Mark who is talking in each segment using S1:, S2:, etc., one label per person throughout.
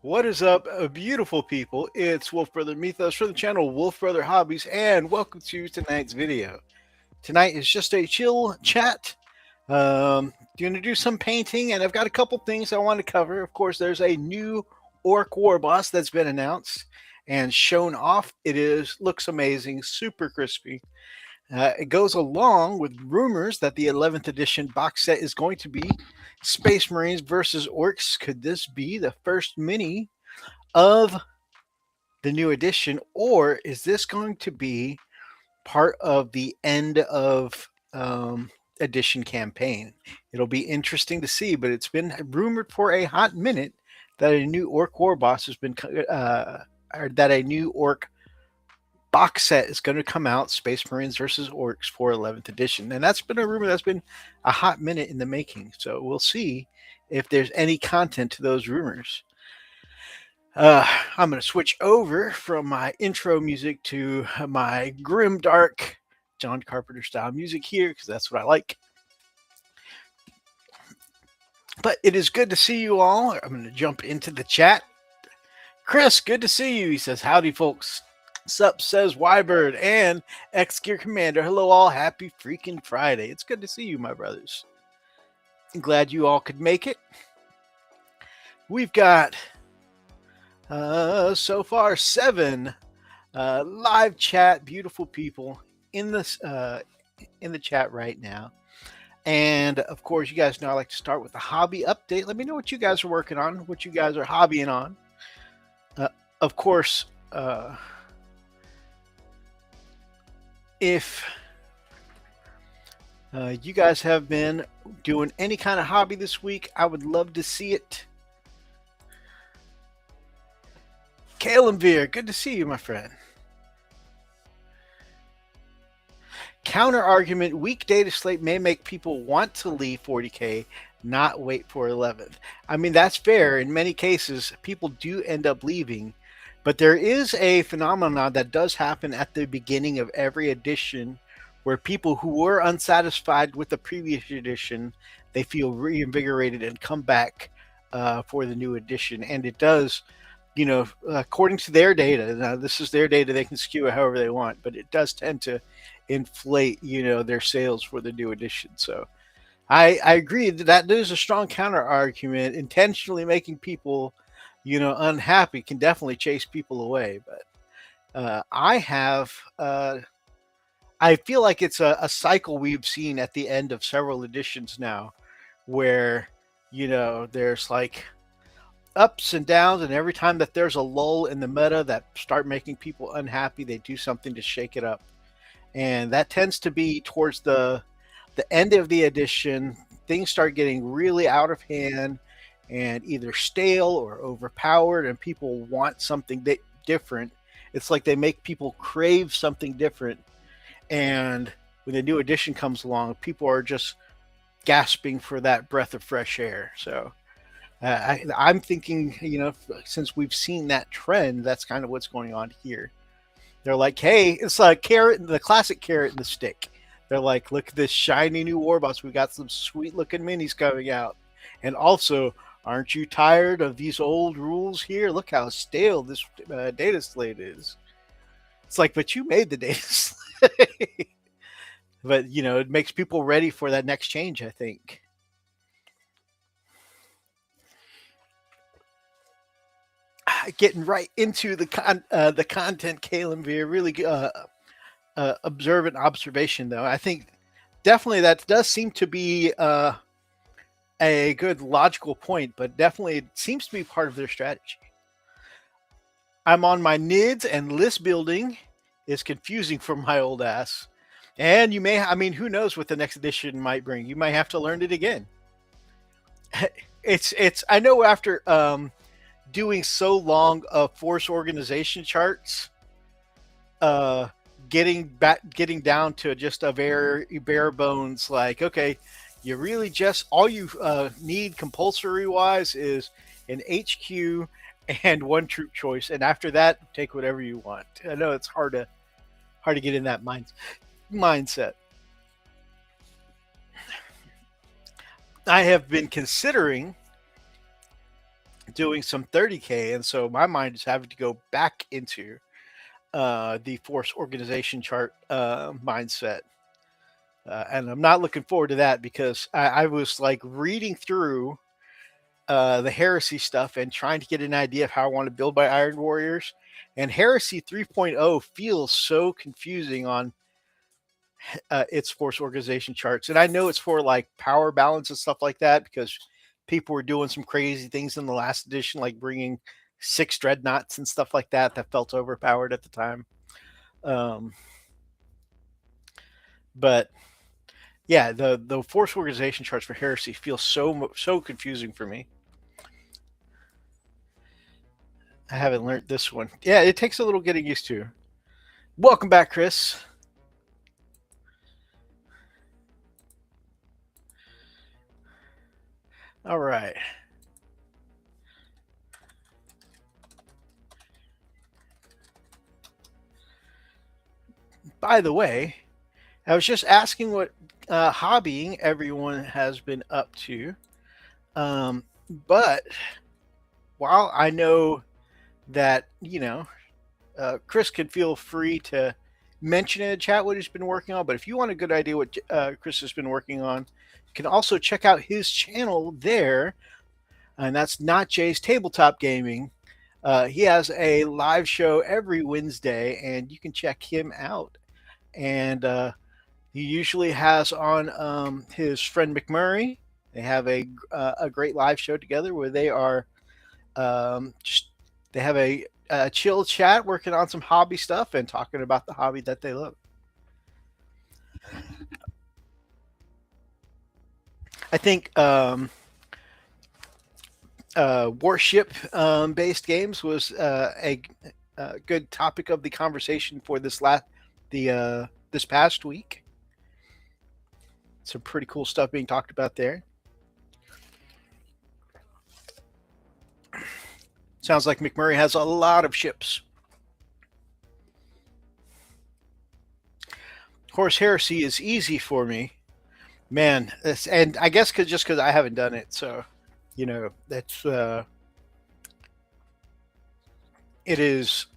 S1: What is up, beautiful people? It's Wolfbrother Mythos from the channel Wolfbrother Hobbies, and welcome to tonight's video. Tonight is just a chill chat. Going to do some painting, and I've got a couple things I want to cover. Of course, there's a new Ork Warboss that's been announced and shown off. Looks amazing, super crispy. It goes along with rumors that the 11th edition box set is going to be Space Marines versus Orcs. Could this be the first mini of the new edition, or is this going to be part of the end of edition campaign? It'll be interesting to see, but it's been rumored for a hot minute that a new Ork Warboss has been, or that a new Ork box set is going to come out, Space Marines versus Orcs for 11th edition. And that's been a rumor that's been a hot minute in the making. So we'll see if there's any content to those rumors. I'm going to switch over from my intro music to my grim, dark John Carpenter style music here because that's what I like. But it is good to see you all. I'm going to jump into the chat. Chris, good to see you. He says, howdy, folks. Sup, says Wybird and X Gear Commander. Hello, all. Happy freaking Friday. It's good to see you, my brothers. I'm glad you all could make it. We've got so far 7 live chat, beautiful people in this in the chat right now. And of course, you guys know I like to start with the hobby update. Let me know what you guys are working on, what you guys are hobbying on. Of course, if you guys have been doing any kind of hobby this week, I would love to see it. Kalimvir, good to see you, my friend. Counter argument, weak data slate may make people want to leave 40K, not wait for 11th. I mean, that's fair. In many cases, people do end up leaving. But there is a phenomenon that does happen at the beginning of every edition where people who were unsatisfied with the previous edition, they feel reinvigorated and come back for the new edition. And it does, you know, according to their data, now this is their data, they can skew it however they want, but it does tend to inflate, you know, their sales for the new edition. So I agree that there's a strong counter argument. Intentionally making people, you know, unhappy can definitely chase people away. But I feel like it's a cycle we've seen at the end of several editions now where, you know, there's like ups and downs, and every time that there's a lull in the meta that start making people unhappy, they do something to shake it up. And that tends to be towards the end of the edition. Things start getting really out of hand and either stale or overpowered, and people want something different. It's like they make people crave something different. And when the new edition comes along, people are just gasping for that breath of fresh air. So I'm thinking, you know, since we've seen that trend, that's kind of what's going on here. They're like, hey, it's like the classic carrot and the stick. They're like, look at this shiny new Warboss. We got some sweet looking minis coming out. And also, aren't you tired of these old rules here? Look how stale this data slate is. It's like, but you made the data slate. But, you know, it makes people ready for that next change, I think. Getting right into the content, Kalimvir. Really observant observation, though. I think definitely that does seem to be a good logical point, but definitely it seems to be part of their strategy. I'm on my NIDS, and list building is confusing for my old ass. And you may, I mean, who knows what the next edition might bring? You might have to learn it again. I know after doing so long of force organization charts, getting down to just a very bare bones, like, okay, you really just all you need compulsory wise is an HQ and 1 troop choice, and after that, take whatever you want. I know it's hard to get in that mindset. I have been considering doing some 30K, and so my mind is having to go back into the force organization chart mindset. And I'm not looking forward to that because I was like reading through the heresy stuff and trying to get an idea of how I want to build my Iron Warriors. And Heresy 3.0 feels so confusing on its force organization charts. And I know it's for like power balance and stuff like that because people were doing some crazy things in the last edition, like bringing 6 dreadnoughts and stuff like that that felt overpowered at the time. Um, but yeah, the force organization charts for Heresy feel so confusing for me. I haven't learned this one. Yeah, it takes a little getting used to. Welcome back, Chris. All right. By the way, I was just asking what hobbying everyone has been up to. But while I know that, Chris can feel free to mention in the chat what he's been working on. But if you want a good idea what Chris has been working on, you can also check out his channel there. And that's Not Jay's Tabletop Gaming. He has a live show every Wednesday, and you can check him out. And he usually has on his friend McMurray. They have a great live show together where they are just they have a chill chat working on some hobby stuff and talking about the hobby that they love. I think warship based games was a good topic of the conversation for this past week. Some pretty cool stuff being talked about there. Sounds like McMurray has a lot of ships. Horse Heresy is easy for me, man. And I guess just because I haven't done it, so that's it is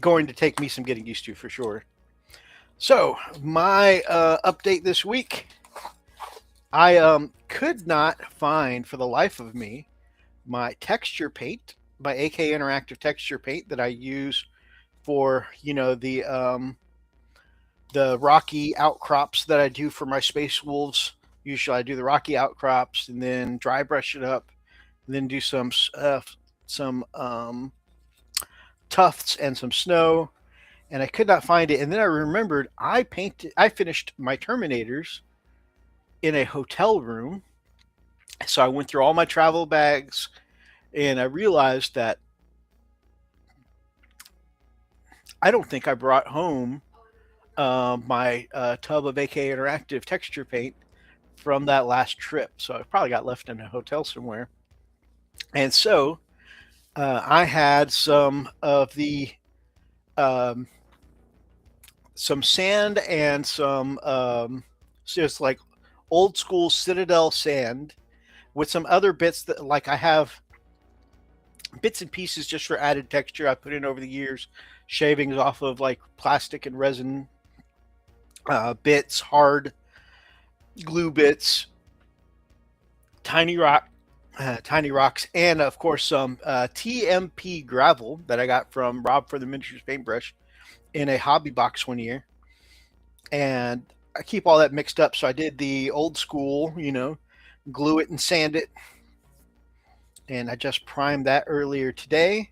S1: going to take me some getting used to for sure. So my update this week, I could not find for the life of me my texture paint, my AK Interactive texture paint that I use for the rocky outcrops that I do for my Space Wolves. Usually I do the rocky outcrops and then dry brush it up, and then do some tufts and some snow. And I could not find it. And then I remembered I finished my Terminators in a hotel room. So I went through all my travel bags and I realized that I don't think I brought home my tub of AK Interactive texture paint from that last trip. So it probably got left in a hotel somewhere. And so I had some of the some sand and some just like old school Citadel sand with some other bits that like I have bits and pieces just for added texture I put in over the years, shavings off of like plastic and resin bits, hard glue bits, tiny rocks, and of course some TMP gravel that I got from Rob for the Miniatures Paintbrush in a hobby box one year. And I keep all that mixed up. So I did the old school, glue it and sand it. And I just primed that earlier today.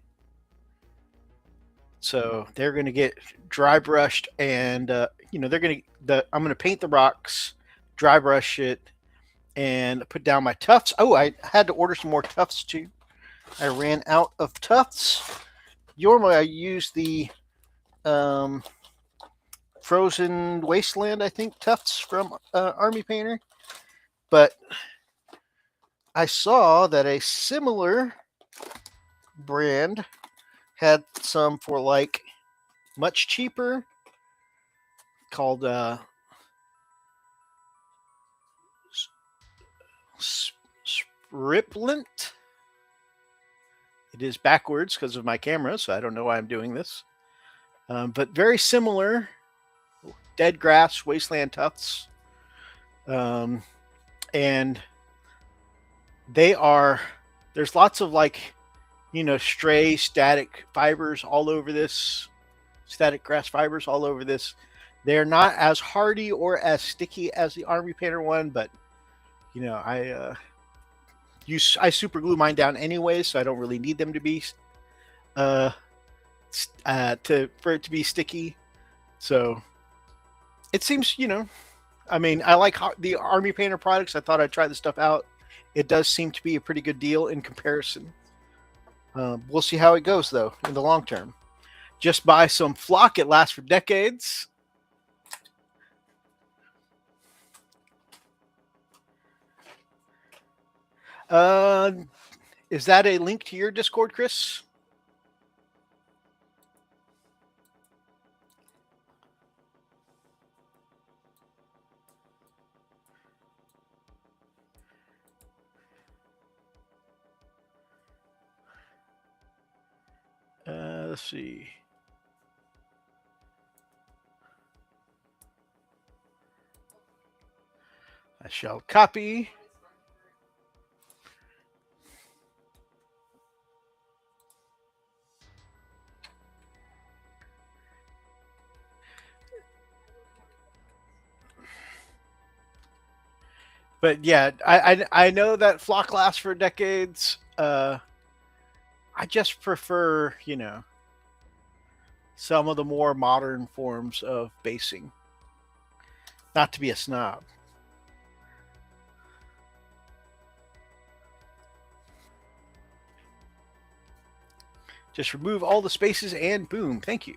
S1: So they're going to get dry brushed, and I'm going to paint the rocks, dry brush it, and put down my tufts. Oh, I had to order some more tufts too. I ran out of tufts. Normally I use the Frozen Wasteland, I think, tufts from Army Painter, but I saw that a similar brand had some for like much cheaper called Spriplent. It is backwards because of my camera, so I don't know why I'm doing this. But very similar. Dead grass, wasteland tufts. And they are, there's lots of like, stray static fibers all over this, static grass fibers all over this. They're not as hardy or as sticky as the Army Painter one, but I super glue mine down anyway, so I don't really need them to be for it to be sticky. So it seems, I mean, I like the Army Painter products. I thought I'd try this stuff out. It does seem to be a pretty good deal in comparison. We'll see how it goes, though, in the long term. Just buy some flock. It lasts for decades. Is that a link to your Discord, Chris? Let's see. I shall copy. But yeah, I know that flock lasts for decades. I just prefer, some of the more modern forms of basing. Not to be a snob. Just remove all the spaces and boom, thank you.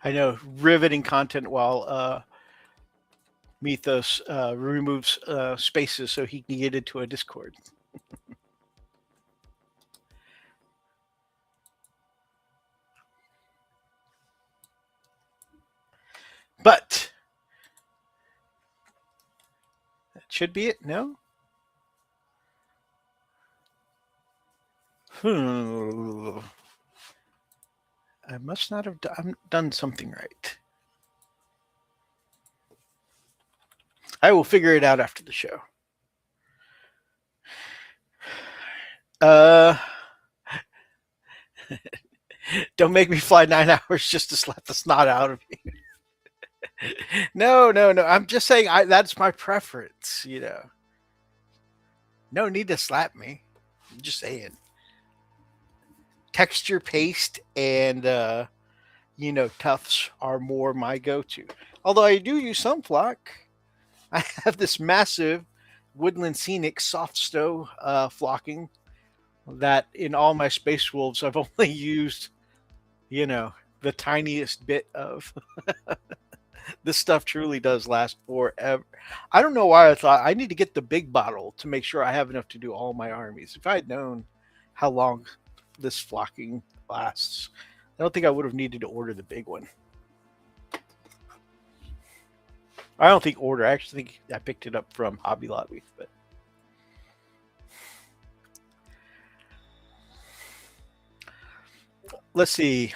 S1: I know, riveting content while Mythos removes spaces so he can get into a Discord. But that should be it, no? I must not have done something right. I will figure it out after the show. Don't make me fly 9 hours just to slap the snot out of me. No. I'm just saying that's my preference, No need to slap me. I'm just saying. Texture paste and tufts are more my go-to. Although I do use some flock. I have this massive Woodland Scenic soft stow flocking that in all my Space Wolves I've only used, the tiniest bit of. This stuff truly does last forever. I don't know why I thought I need to get the big bottle to make sure I have enough to do all my armies. If I had known how long this flocking lasts, I don't think I would have needed to order the big one. I don't think order. I actually think I picked it up from Hobby Lobby, but let's see.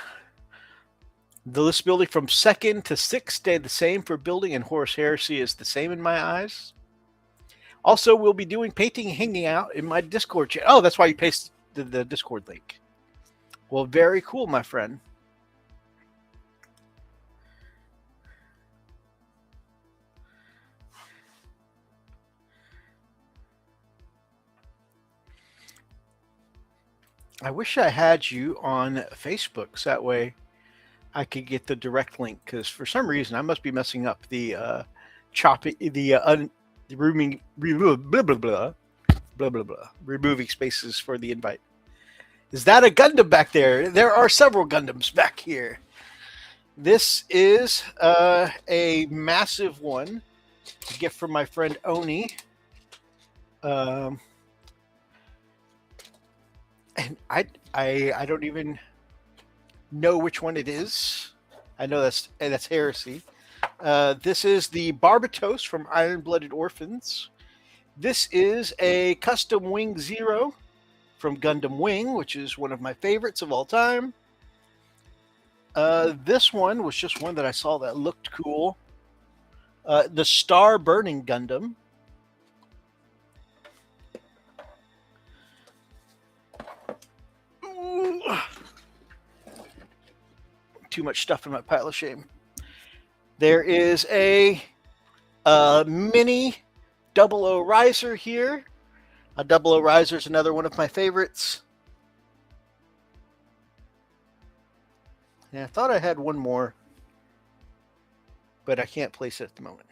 S1: The list building from 2nd to 6th stayed the same for building, and Horus Heresy is the same in my eyes. Also, we'll be doing painting and hanging out in my Discord chat. Oh, that's why you pasted the Discord link. Well, very cool, my friend. I wish I had you on Facebook, so that way I could get the direct link, because for some reason I must be messing up the removing removing spaces for the invite. Is that a Gundam back there? There are several Gundams back here. This is a massive one a gift from my friend Oni. Um, and I don't even know which one it is. I know that's heresy. This is the Barbatos from Iron Blooded Orphans. This is a custom Wing Zero from Gundam Wing, which is one of my favorites of all time. This one was just one that I saw that looked cool. The Star Burning Gundam. Ooh. Too much stuff in my pile of shame. There is a mini 00 riser here. A 00 riser is another one of my favorites. Yeah, I thought I had one more, but I can't place it at the moment.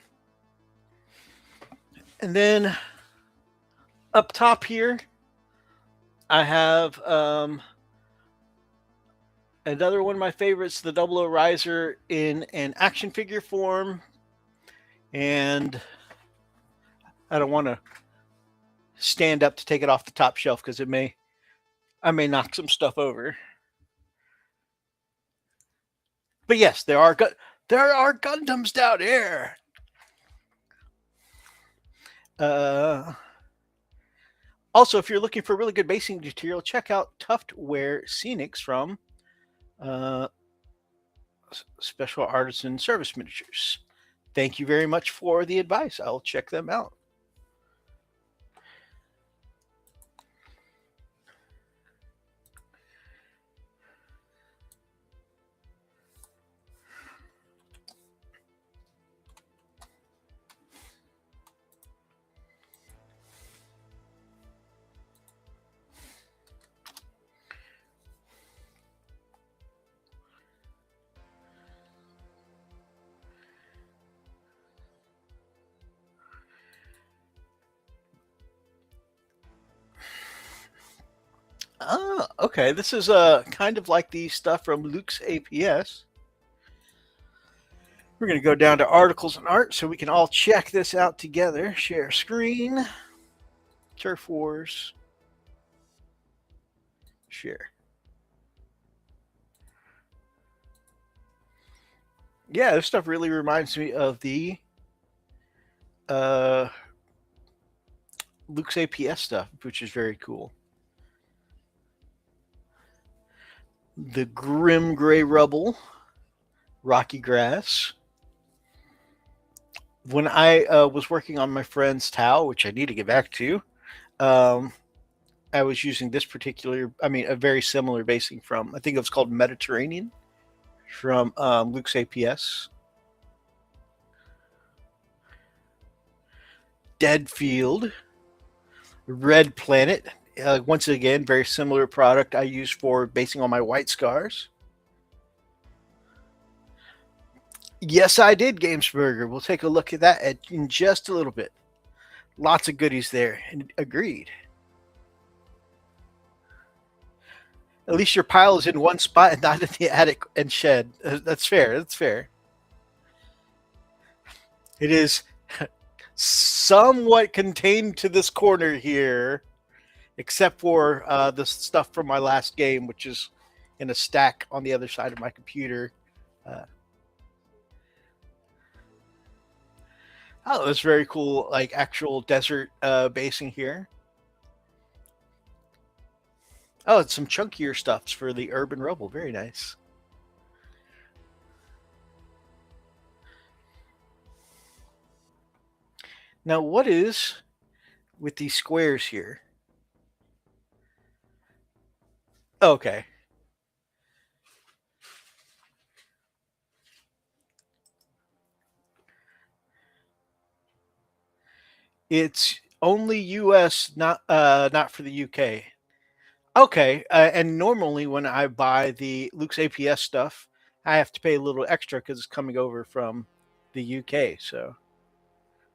S1: And then up top here, I have another one of my favorites, the 00 riser in an action figure form. And I don't want to stand up to take it off the top shelf because I may knock some stuff over. But yes, there are Gundams down here. Also, if you're looking for really good basing material, check out Tuftware Scenics from Special Artisan Service Miniatures. Thank you very much for the advice. I'll check them out. Ah, okay. This is kind of like the stuff from Luke's APS. We're going to go down to articles and art so we can all check this out together. Share screen. Turf Wars. Share. Yeah, this stuff really reminds me of the Luke's APS stuff, which is very cool. The Grim Gray Rubble. Rocky Grass. When I was working on my friend's Tau, which I need to get back to, I was using this particular, a very similar basing from, I think it was called Mediterranean from Luke's APS. Dead Field. Red Planet. Once again, very similar product I use for basing on my white scars. Yes, I did, Gamesburger. We'll take a look at that in just a little bit. Lots of goodies there. Agreed. At least your pile is in one spot and not in the attic and shed. That's fair. That's fair. It is somewhat contained to this corner here, except for the stuff from my last game, which is in a stack on the other side of my computer. Oh, that's very cool, like actual desert basing here. Oh, it's some chunkier stuffs for the Urban Rubble. Very nice. Now, what is with these squares here? Okay. It's only US, not for the UK. Okay, and normally when I buy the Luke's APS stuff, I have to pay a little extra because it's coming over from the UK. So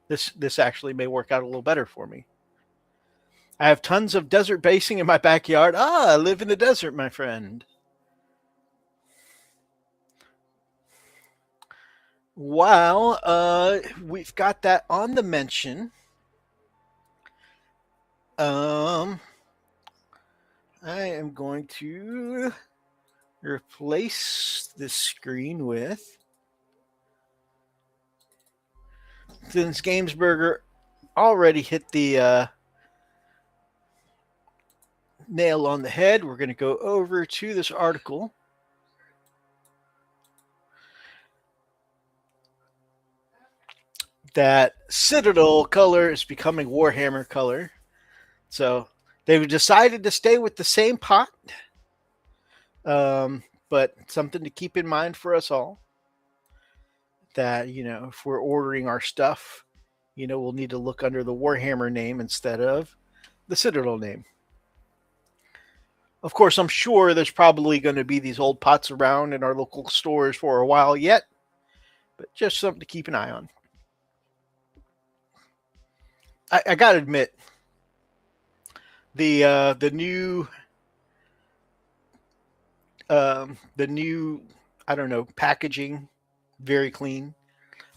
S1: this actually may work out a little better for me. I have tons of desert basing in my backyard. Ah, I live in the desert, my friend. While we've got that on the mention, I am going to replace this screen with, since Gamesburger already hit the nail on the head, we're going to go over to this article. That Citadel color is becoming Warhammer color. So they've decided to stay with the same pot. But something to keep in mind for us all, that, if we're ordering our stuff, we'll need to look under the Warhammer name instead of the Citadel name. Of course, I'm sure there's probably going to be these old pots around in our local stores for a while yet, but just something to keep an eye on. I gotta admit, the new I don't know, packaging, very clean.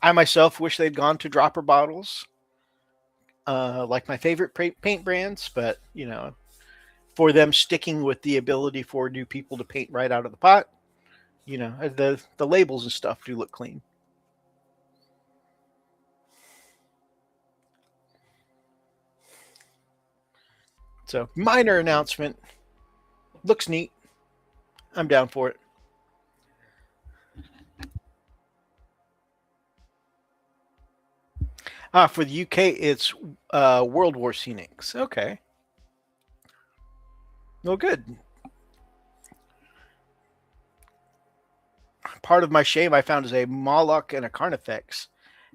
S1: I myself wish they'd gone to dropper bottles, like my favorite paint brands, but for them sticking with the ability for new people to paint right out of the pot, the labels and stuff do look clean. So, minor announcement. Looks neat. I'm down for it. For the UK, it's World War Scenics. Okay. Well, good. Part of my shame I found is a Moloch and a Carnifex.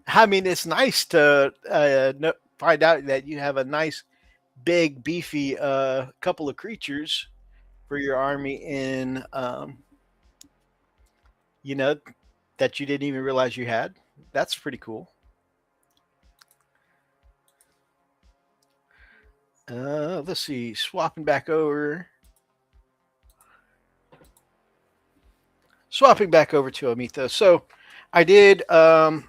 S1: I mean, it's nice to find out that you have a nice, big, beefy couple of creatures for your army in, that you didn't even realize you had. That's pretty cool. Let's see. Swapping back over to Amitha. So I did. I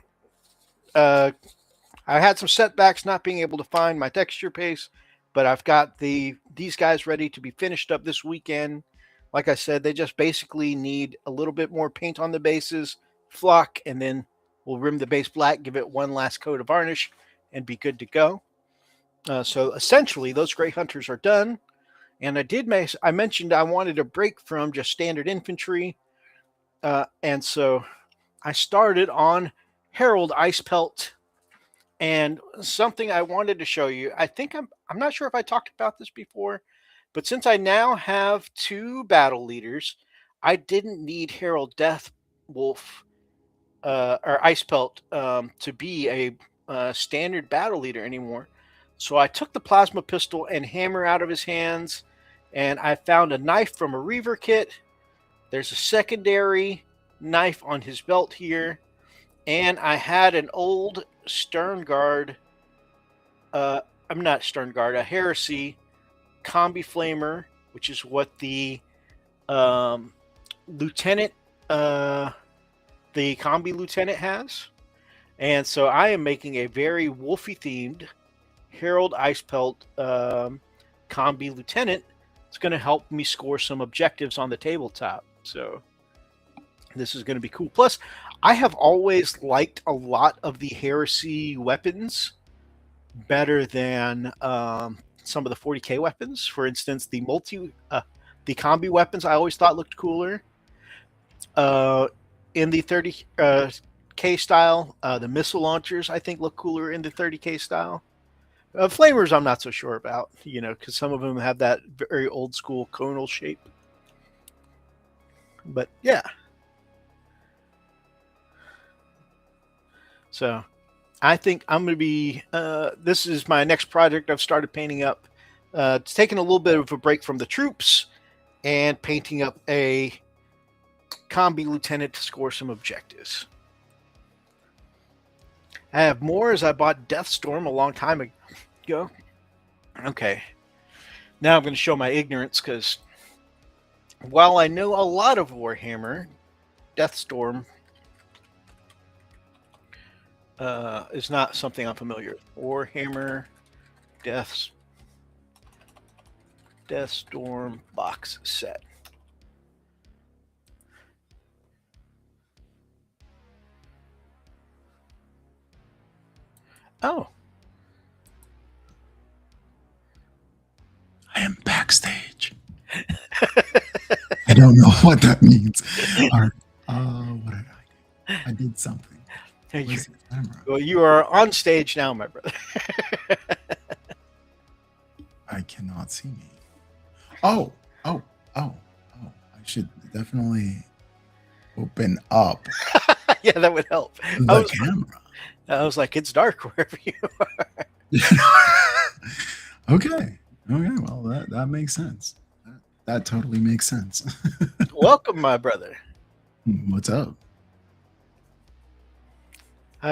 S1: had some setbacks not being able to find my texture paste, but I've got these guys ready to be finished up this weekend. Like I said, they just basically need a little bit more paint on the bases, flock, and then we'll rim the base black, give it one last coat of varnish, and be good to go. So essentially, those Grey Hunters are done. And I mentioned I wanted a break from just standard infantry. And so I started on Herald Ice Pelt. And something I wanted to show you, I'm not sure if I talked about this before, but since I now have 2 battle leaders, I didn't need Herald Death Wolf or Ice Pelt to be a standard battle leader anymore. So I took the plasma pistol and hammer out of his hands, and I found a knife from a Reaver kit. There's a secondary knife on his belt here, and I had an old Sternguard, I'm not Sternguard, a Heresy combi flamer, which is what the lieutenant, the combi lieutenant has. And so I am making a very wolfy themed Herald Ice Pelt combi lieutenant. It's going to help me score some objectives on the tabletop. So this is going to be cool. Plus, I have always liked a lot of the Heresy weapons better than some of the 40k weapons. For instance, the combi weapons I always thought looked cooler. In the 30k style, the missile launchers I think look cooler in the 30k style. Flamers I'm not so sure about, because some of them have that very old school conal shape. But yeah. So I think I'm going to be, this is my next project I've started painting up. It's taking a little bit of a break from the troops and painting up a combi lieutenant to score some objectives. I have more as I bought Deathstorm a long time ago. Okay. Now I'm going to show my ignorance, because while I know a lot of Warhammer, Deathstorm is not something I'm familiar with. Warhammer Death Storm box set. Oh,
S2: I am backstage. I don't know what that means. All right. What did I do? I did something. Where's the camera?
S1: well, you are on stage now, my brother.
S2: I cannot see me. Oh. I should definitely open up
S1: Yeah, that would help.
S2: the camera.
S1: I was like, it's dark wherever you are.
S2: Okay. Well, that makes sense. That totally makes sense.
S1: Welcome, my brother.
S2: What's up?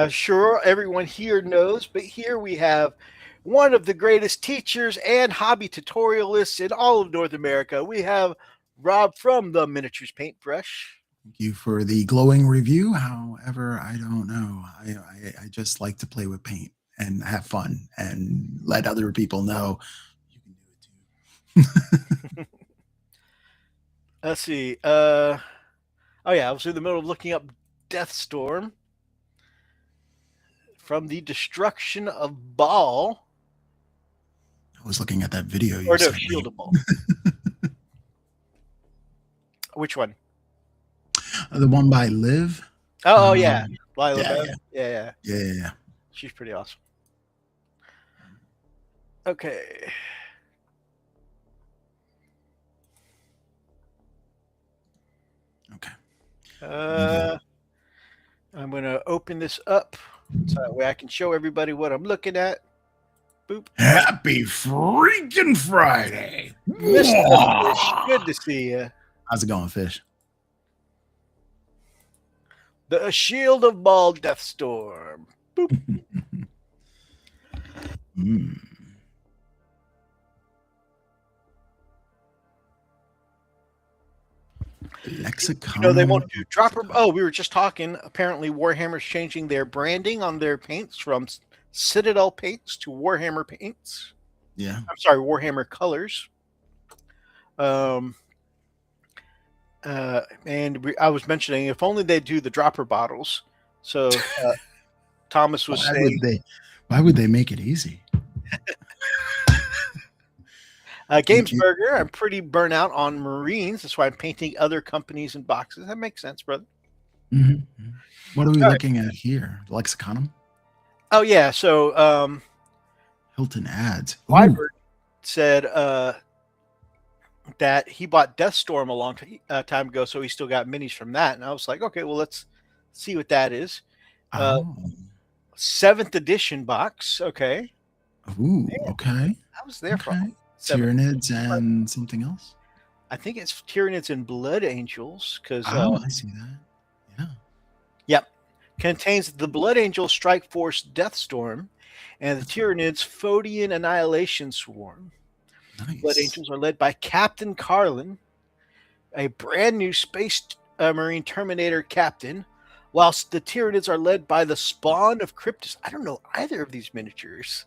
S1: Sure, everyone here knows, but here we have one of the greatest teachers and hobby tutorialists in all of North America. We have Rob from the Miniatures Paintbrush.
S2: Thank you for the glowing review. However, I don't know. I just like to play with paint and have fun and let other people know you can do it too.
S1: Let's see. Oh yeah, I was in the middle of looking up Deathstorm from the Destruction of Baal.
S2: I was looking at that video you
S1: Or no,
S2: sent
S1: Shield
S2: me.
S1: of Baal. Which one?
S2: The one by Liv.
S1: Oh yeah, Lyla.
S2: Yeah.
S1: She's pretty awesome. Okay. I'm going to open this up so that way I can show everybody what I'm looking at. Boop.
S2: Happy freaking Friday.
S1: Mr. Fish, good to see you.
S2: How's it going, Fish?
S1: The Shield of Baal Deathstorm. Boop.
S2: Lexicon.
S1: They won't do dropper. Oh, we were just talking. Apparently, Warhammer's changing their branding on their paints from Citadel paints to Warhammer paints.
S2: Yeah.
S1: I'm sorry, Warhammer colors. And I was mentioning if only they do the dropper bottles. So Thomas was saying,
S2: why would they make it easy?
S1: Gamesburger, I'm pretty burnt out on Marines. That's why I'm painting other companies and boxes. That makes sense, brother.
S2: Mm-hmm. What are we looking at here? Lexiconum?
S1: Oh, yeah. So
S2: Hilton ads.
S1: Wyvern said that he bought Deathstorm a long time ago, so he still got minis from that. And I was like, okay, well, let's see what that is. 7th edition box. Okay.
S2: Ooh, okay.
S1: I was there for
S2: Tyranids and something else?
S1: I think it's Tyranids and Blood Angels.
S2: I see that. Yeah.
S1: Yep. Contains the Blood Angel Strike Force Deathstorm and the Tyranids Phodian Annihilation Swarm.
S2: Nice.
S1: Blood Angels are led by Captain Carlin, a brand new Space Marine Terminator captain, whilst the Tyranids are led by the Spawn of Cryptus. I don't know either of these miniatures.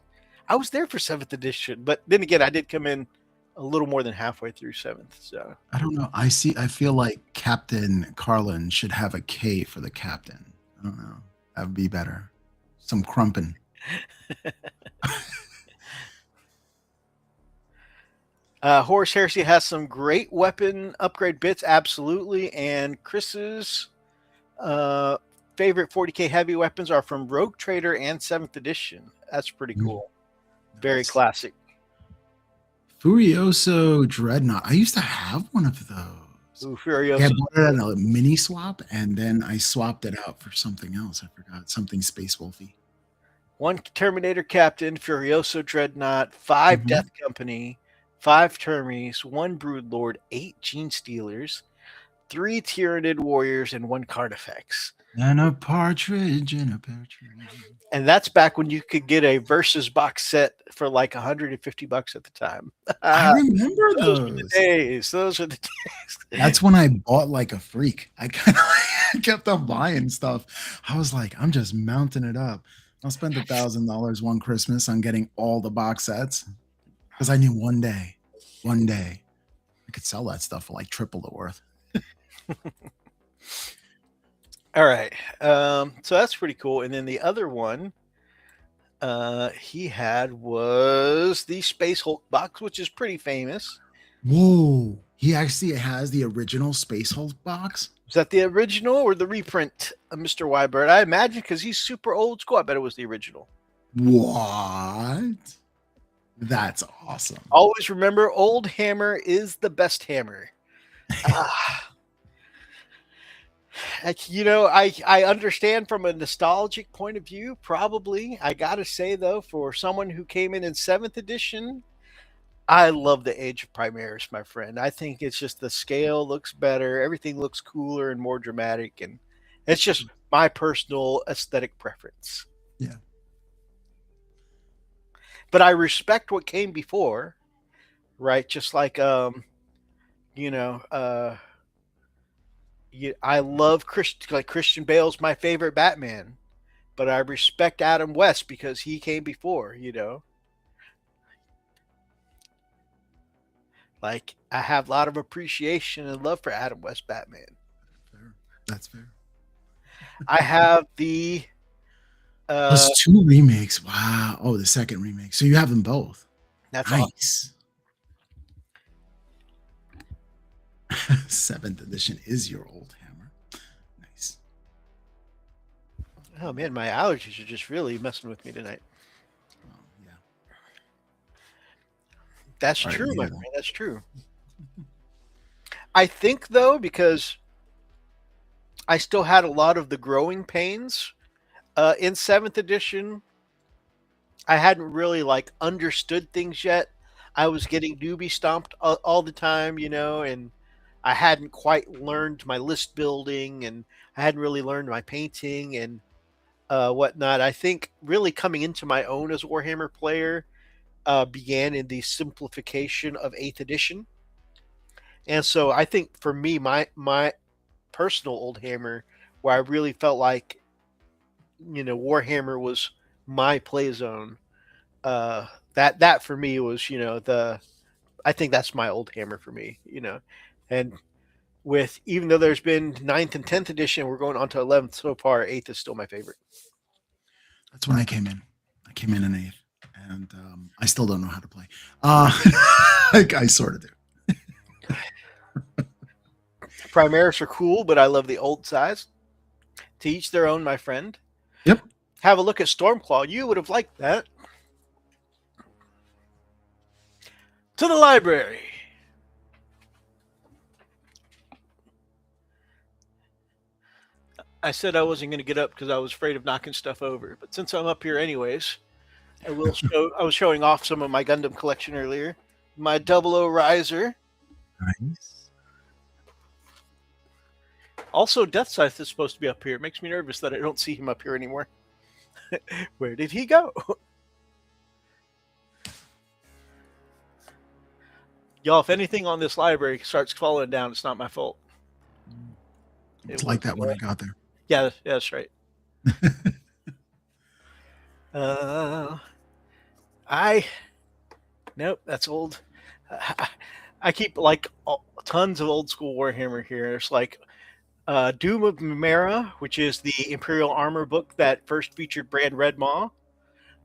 S1: I was there for 7th edition, but then again, I did come in a little more than halfway through 7th. So
S2: I don't know. I feel like Captain Carlin should have a K for the captain. I don't know. That would be better. Some crumpin'.
S1: Horus Heresy has some great weapon upgrade bits, absolutely. And Chris's favorite 40k heavy weapons are from Rogue Trader and 7th edition. That's pretty cool. Very classic.
S2: Furioso Dreadnought. I used to have one of those.
S1: Ooh, Furioso.
S2: Yeah, I bought it at a mini swap, and then I swapped it out for something else. I forgot. Something Space Wolfy.
S1: 1 Terminator Captain, Furioso Dreadnought, 5 Death Company, 5 Termies, 1 Broodlord, 8 Gene Stealers, 3 Tyranid warriors, and 1 card effects.
S2: And a partridge in a pear tree.
S1: And that's back when you could get a versus box set for like $150 at the time.
S2: I remember
S1: Those were the
S2: those.
S1: days. Those were the days.
S2: That's when I bought like a freak. I kind of kept on buying stuff. I was like, I'm just mounting it up. I'll spend $1,000 one Christmas on getting all the box sets because I knew one day, I could sell that stuff for like triple the worth.
S1: All right. So that's pretty cool. And then the other one he had was the Space Hulk box, which is pretty famous.
S2: Whoa. He actually has the original Space Hulk box.
S1: Is that the original or the reprint of Mr. Wybird? I imagine because he's super old school. I bet it was the original.
S2: What? That's awesome.
S1: Always remember, old hammer is the best hammer. I understand from a nostalgic point of view, probably. I got to say, though, for someone who came in 7th edition, I love the Age of Primaris, my friend. I think it's just the scale looks better. Everything looks cooler and more dramatic. And it's just my personal aesthetic preference.
S2: Yeah.
S1: But I respect what came before, right? Just like, I love Christian Bale's my favorite Batman, but I respect Adam West because he came before, Like, I have a lot of appreciation and love for Adam West Batman.
S2: Fair. That's fair.
S1: I have the
S2: Plus 2 remakes. Wow. Oh, the second remake. So you have them both.
S1: That's
S2: nice. Awesome. 7th edition is your old hammer. Nice.
S1: Oh man, my allergies are just really messing with me tonight.
S2: Oh, yeah.
S1: That's true, my friend. That's true. I think though, because I still had a lot of the growing pains in 7th edition, I hadn't really understood things yet. I was getting newbie stomped all the time, and I hadn't quite learned my list building, and I hadn't really learned my painting and whatnot. I think really coming into my own as a Warhammer player began in the simplification of 8th edition. And so I think for me, my personal old hammer, where I really felt like, Warhammer was my play zone, that for me was, I think that's my old hammer for me, and even though there's been 9th and 10th edition, we're going on to 11th so far, 8th is still my favorite.
S2: That's when I came in. I came in 8th, and I still don't know how to play. I sort of do.
S1: Primaris are cool, but I love the old size. To each their own, my friend.
S2: Yep.
S1: Have a look at Stormclaw. You would have liked that. To the library. I said I wasn't going to get up because I was afraid of knocking stuff over. But since I'm up here anyways, I will show. I was showing off some of my Gundam collection earlier. My 00 Riser.
S2: Nice.
S1: Also, Death Scythe is supposed to be up here. It makes me nervous that I don't see him up here anymore. Where did he go? Y'all, if anything on this library starts falling down, it's not my fault.
S2: It's like that when I got there.
S1: Yeah, that's right. Nope, that's old. I keep tons of old school Warhammer here. It's like Doom of Mimera, which is the Imperial Armor book that first featured Brand Red Maw.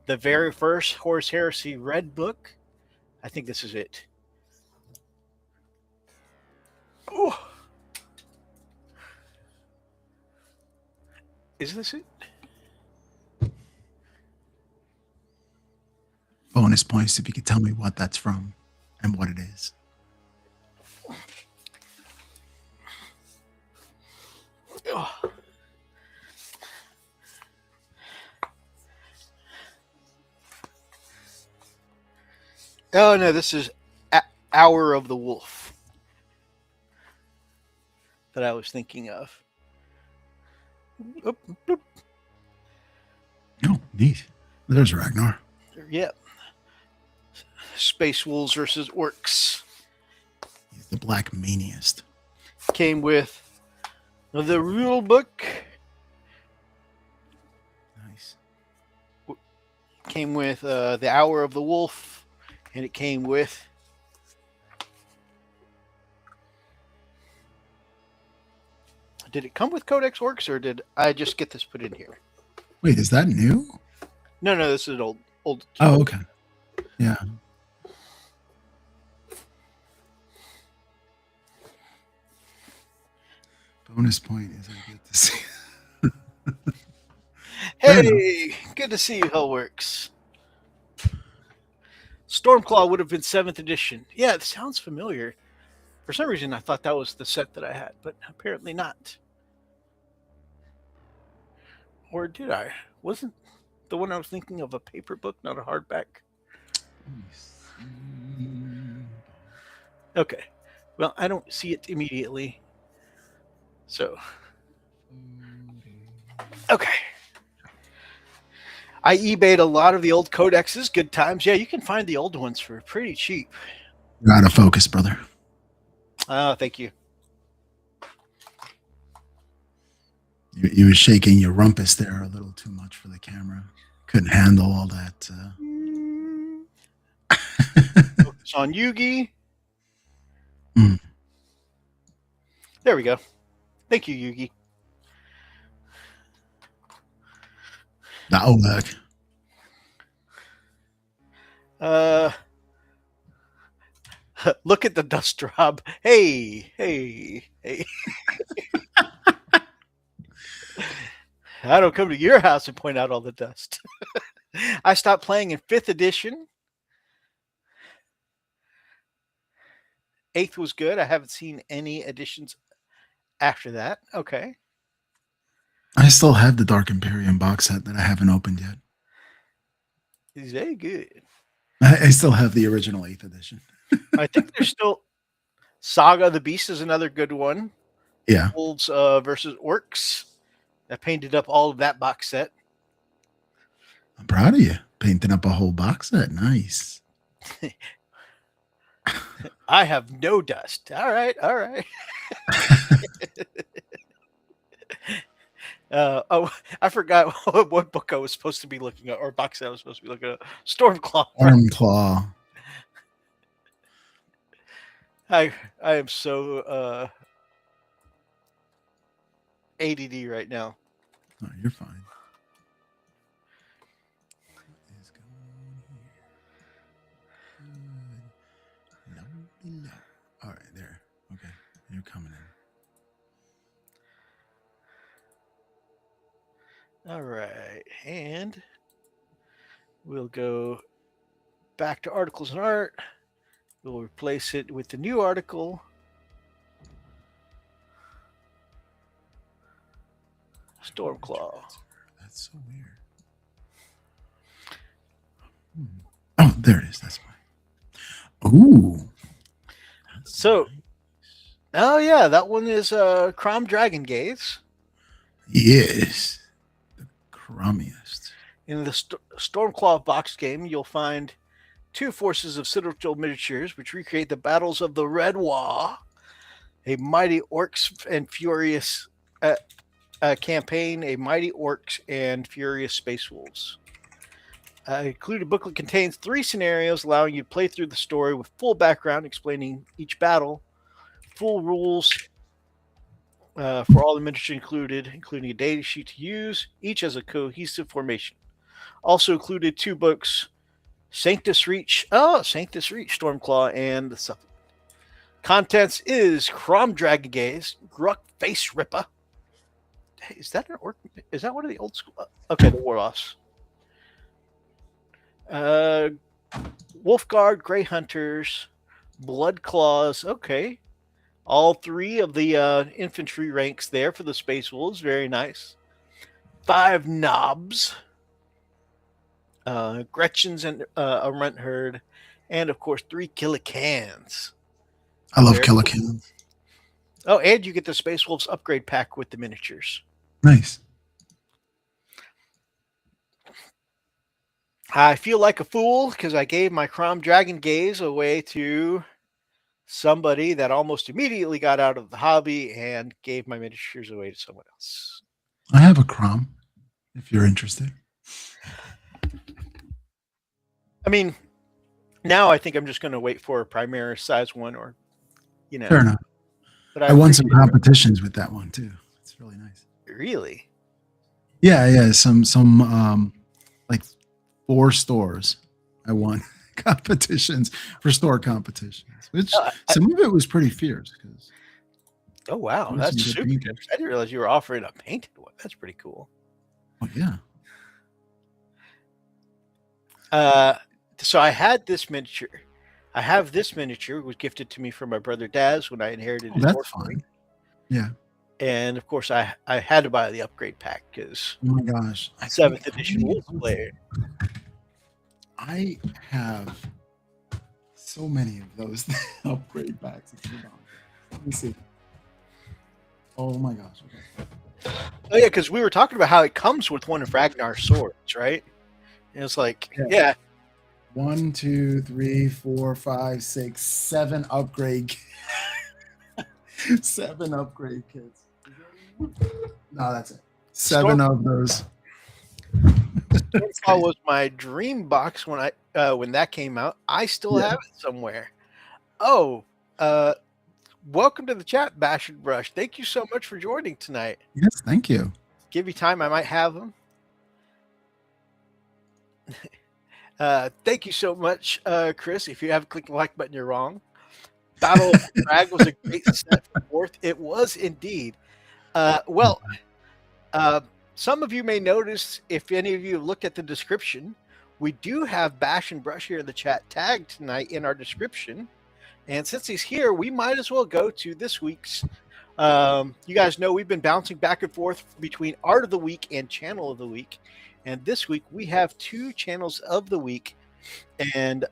S1: The very first Horus Heresy Red book. I think this is it. Ooh. Is this it?
S2: Bonus points if you could tell me what that's from and what it is.
S1: Oh. Oh no, this is Hour of the Wolf. that I was thinking of. Oop, oop,
S2: Oh, neat. There's Ragnar.
S1: yeah. Space Wolves versus Orcs.
S2: He's the Black Maniast.
S1: Came with the rule book.
S2: Nice.
S1: Came with the Hour of the Wolf, and it came with Did it come with Codex Orcs, or did I just get this put in here?
S2: Wait, is that new?
S1: No, this is an old.
S2: Oh, okay. Yeah. Bonus point is I get to see.
S1: Hey, good to see you, Hellworks. Stormclaw would have been 7th edition. Yeah, it sounds familiar. For some reason, I thought that was the set that I had, but apparently not. Or did I? Wasn't the one I was thinking of a paper book, not a hardback? Okay. Well, I don't see it immediately. So. Okay. I eBayed a lot of the old codexes. Good times. Yeah, you can find the old ones for pretty cheap.
S2: You're out of focus, brother.
S1: Oh, thank you.
S2: You were shaking your rumpus there a little too much for the camera. Couldn't handle all that.
S1: Focus on Yugi.
S2: Mm.
S1: There we go. Thank you, Yugi.
S2: That'll work.
S1: Look at the dust drop. Hey. I don't come to your house and point out all the dust. I stopped playing in 5th edition. 8th was good. I haven't seen any editions after that. Okay.
S2: I still have the Dark Imperium box set that I haven't opened yet.
S1: It's very good.
S2: I still have the original 8th edition.
S1: I think there's still Saga of the Beast is another good one.
S2: Yeah.
S1: Wolves versus Orcs. I painted up all of that box set.
S2: I'm proud of you. Painting up a whole box set. Nice.
S1: I have no dust. All right. I forgot what book I was supposed to be looking at, or box set I was supposed to be looking at. Stormclaw.
S2: Stormclaw.
S1: I am so ADD right now.
S2: No, you're fine. What is going on here? Low. All right, there. Okay, you're coming in.
S1: All right, and we'll go back to articles and art. We'll replace it with the new article. Stormclaw.
S2: That's so weird. Oh, there it is. That's why. Ooh.
S1: So, oh yeah, that one is Crom Dragon Gaze.
S2: Yes. The crummiest.
S1: In the Stormclaw box game, you'll find 2 forces of Citadel miniatures, which recreate the battles of the Red War, a mighty Orcs and Furious campaign, a mighty Orcs and Furious Space Wolves. Included booklet contains 3 scenarios, allowing you to play through the story with full background explaining each battle, full rules for all the miniatures included, including a data sheet to use, each as a cohesive formation. Also included 2 books, Sanctus Reach, Stormclaw, and the supplement. Contents is Crom Dragon Gaze, Gruck Face Ripper. Hey, is that an orc? Is that one of the old school? Okay, the Warboss. Wolfguard, Grey Hunters, Blood Claws. Okay. All 3 of the infantry ranks there for the Space Wolves. Very nice. 5 Knobs. Gretchens and a Runt Herd. And, of course, 3 Killicans.
S2: I love Killicans.
S1: Oh, and you get the Space Wolves upgrade pack with the miniatures.
S2: Nice.
S1: I feel like a fool because I gave my Crom Dragon Gaze away to somebody that almost immediately got out of the hobby and gave my miniatures away to someone else.
S2: I have a Crom, if you're interested.
S1: I mean, now I think I'm just going to wait for a Primaris size one, or
S2: Fair enough.
S1: But
S2: I won some competitions with that one too. It's really nice.
S1: Really?
S2: Yeah. Some like 4 stores. I won competitions for store competitions, which some of it was pretty fierce.
S1: Oh wow, that's super good. I didn't realize you were offering a painted one. That's pretty cool.
S2: Oh yeah.
S1: So I had this miniature. I have this miniature. It was gifted to me from my brother Daz when I inherited his
S2: That's fine. Yeah.
S1: And of course, I had to buy the upgrade pack because
S2: oh my gosh,
S1: 7th edition Wolf player.
S2: I have so many of those upgrade packs. Let me see. Oh my gosh. Okay.
S1: Oh yeah, because we were talking about how it comes with one of Ragnar's swords, right? And it's like, yeah.
S2: 1, 2, 3, 4, 5, 6, 7 upgrade. 7 upgrade kits. No, that's it. 7 of those.
S1: That was my dream box when when that came out. I still have it somewhere. Oh, welcome to the chat, Bash and Brush. Thank you so much for joining tonight.
S2: Yes, thank you.
S1: Give you time, I might have them. Thank you so much, Chris. If you haven't clicked the like button, you're wrong. Battle of Drag was a great set for 4th. It was indeed. Some of you may notice, if any of you have looked at the description, we do have Bash and Brush here in the chat tagged tonight in our description. And since he's here, we might as well go to this week's. You guys know we've been bouncing back and forth between Art of the Week and Channel of the Week. And this week we have 2 Channels of the Week. And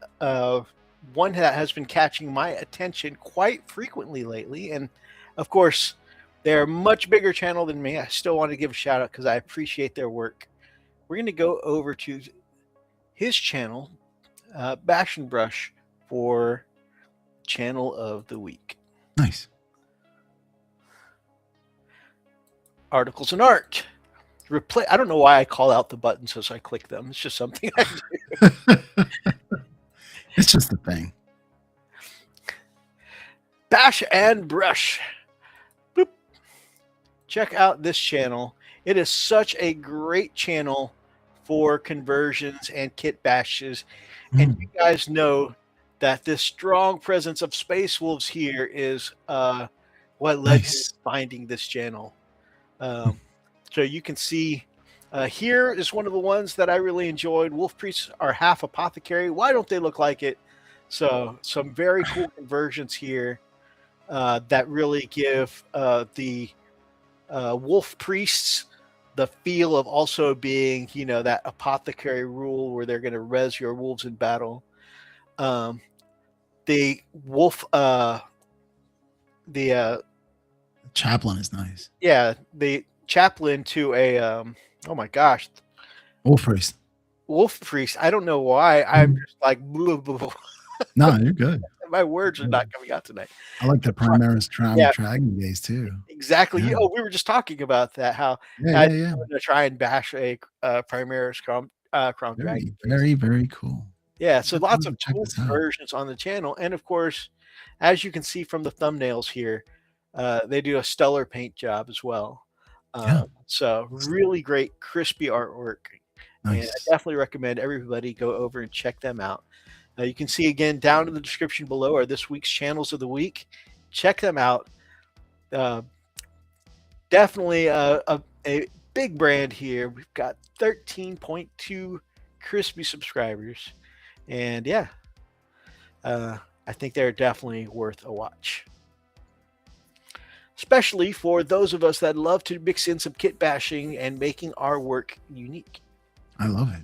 S1: one that has been catching my attention quite frequently lately. And of course, they're a much bigger channel than me. I still want to give a shout out because I appreciate their work. We're going to go over to his channel, Bash and Brush, for Channel of the Week.
S2: Nice.
S1: Articles and art. I don't know why I call out the buttons as I click them. It's just something I do.
S2: It's just a thing.
S1: Bash and Brush. Boop. Check out this channel. It is such a great channel for conversions and kit bashes. And you guys know that this strong presence of Space Wolves here is what led me to finding this channel. So you can see here is one of the ones that I really enjoyed. Wolf Priests are half apothecary. Why don't they look like it? So some very cool conversions here that really give the Wolf Priests the feel of also being, that apothecary rule where they're going to res your wolves in battle. The wolf, the
S2: chaplain is nice.
S1: Yeah, the chaplain to a oh my gosh,
S2: Wolf Priest.
S1: Wolf Priest. I don't know why. I'm just like blah, blah, blah.
S2: No, you're good.
S1: My words are not coming out tonight.
S2: I like the Primaris Dragon Gaze too.
S1: Exactly. Yeah. We were just talking about that. How I'm going to try and bash a Primaris Crown Dragon.
S2: Very, very cool.
S1: Yeah. So lots of cool versions on the channel, and of course, as you can see from the thumbnails here, they do a stellar paint job as well. So really great, crispy artwork. Nice. And I definitely recommend everybody go over and check them out. You can see again down in the description below are this week's channels of the week. Check them out. Definitely a big brand here. We've got 13.2 crispy subscribers. And I think they're definitely worth a watch. Especially for those of us that love to mix in some kit bashing and making our work unique.
S2: I love it.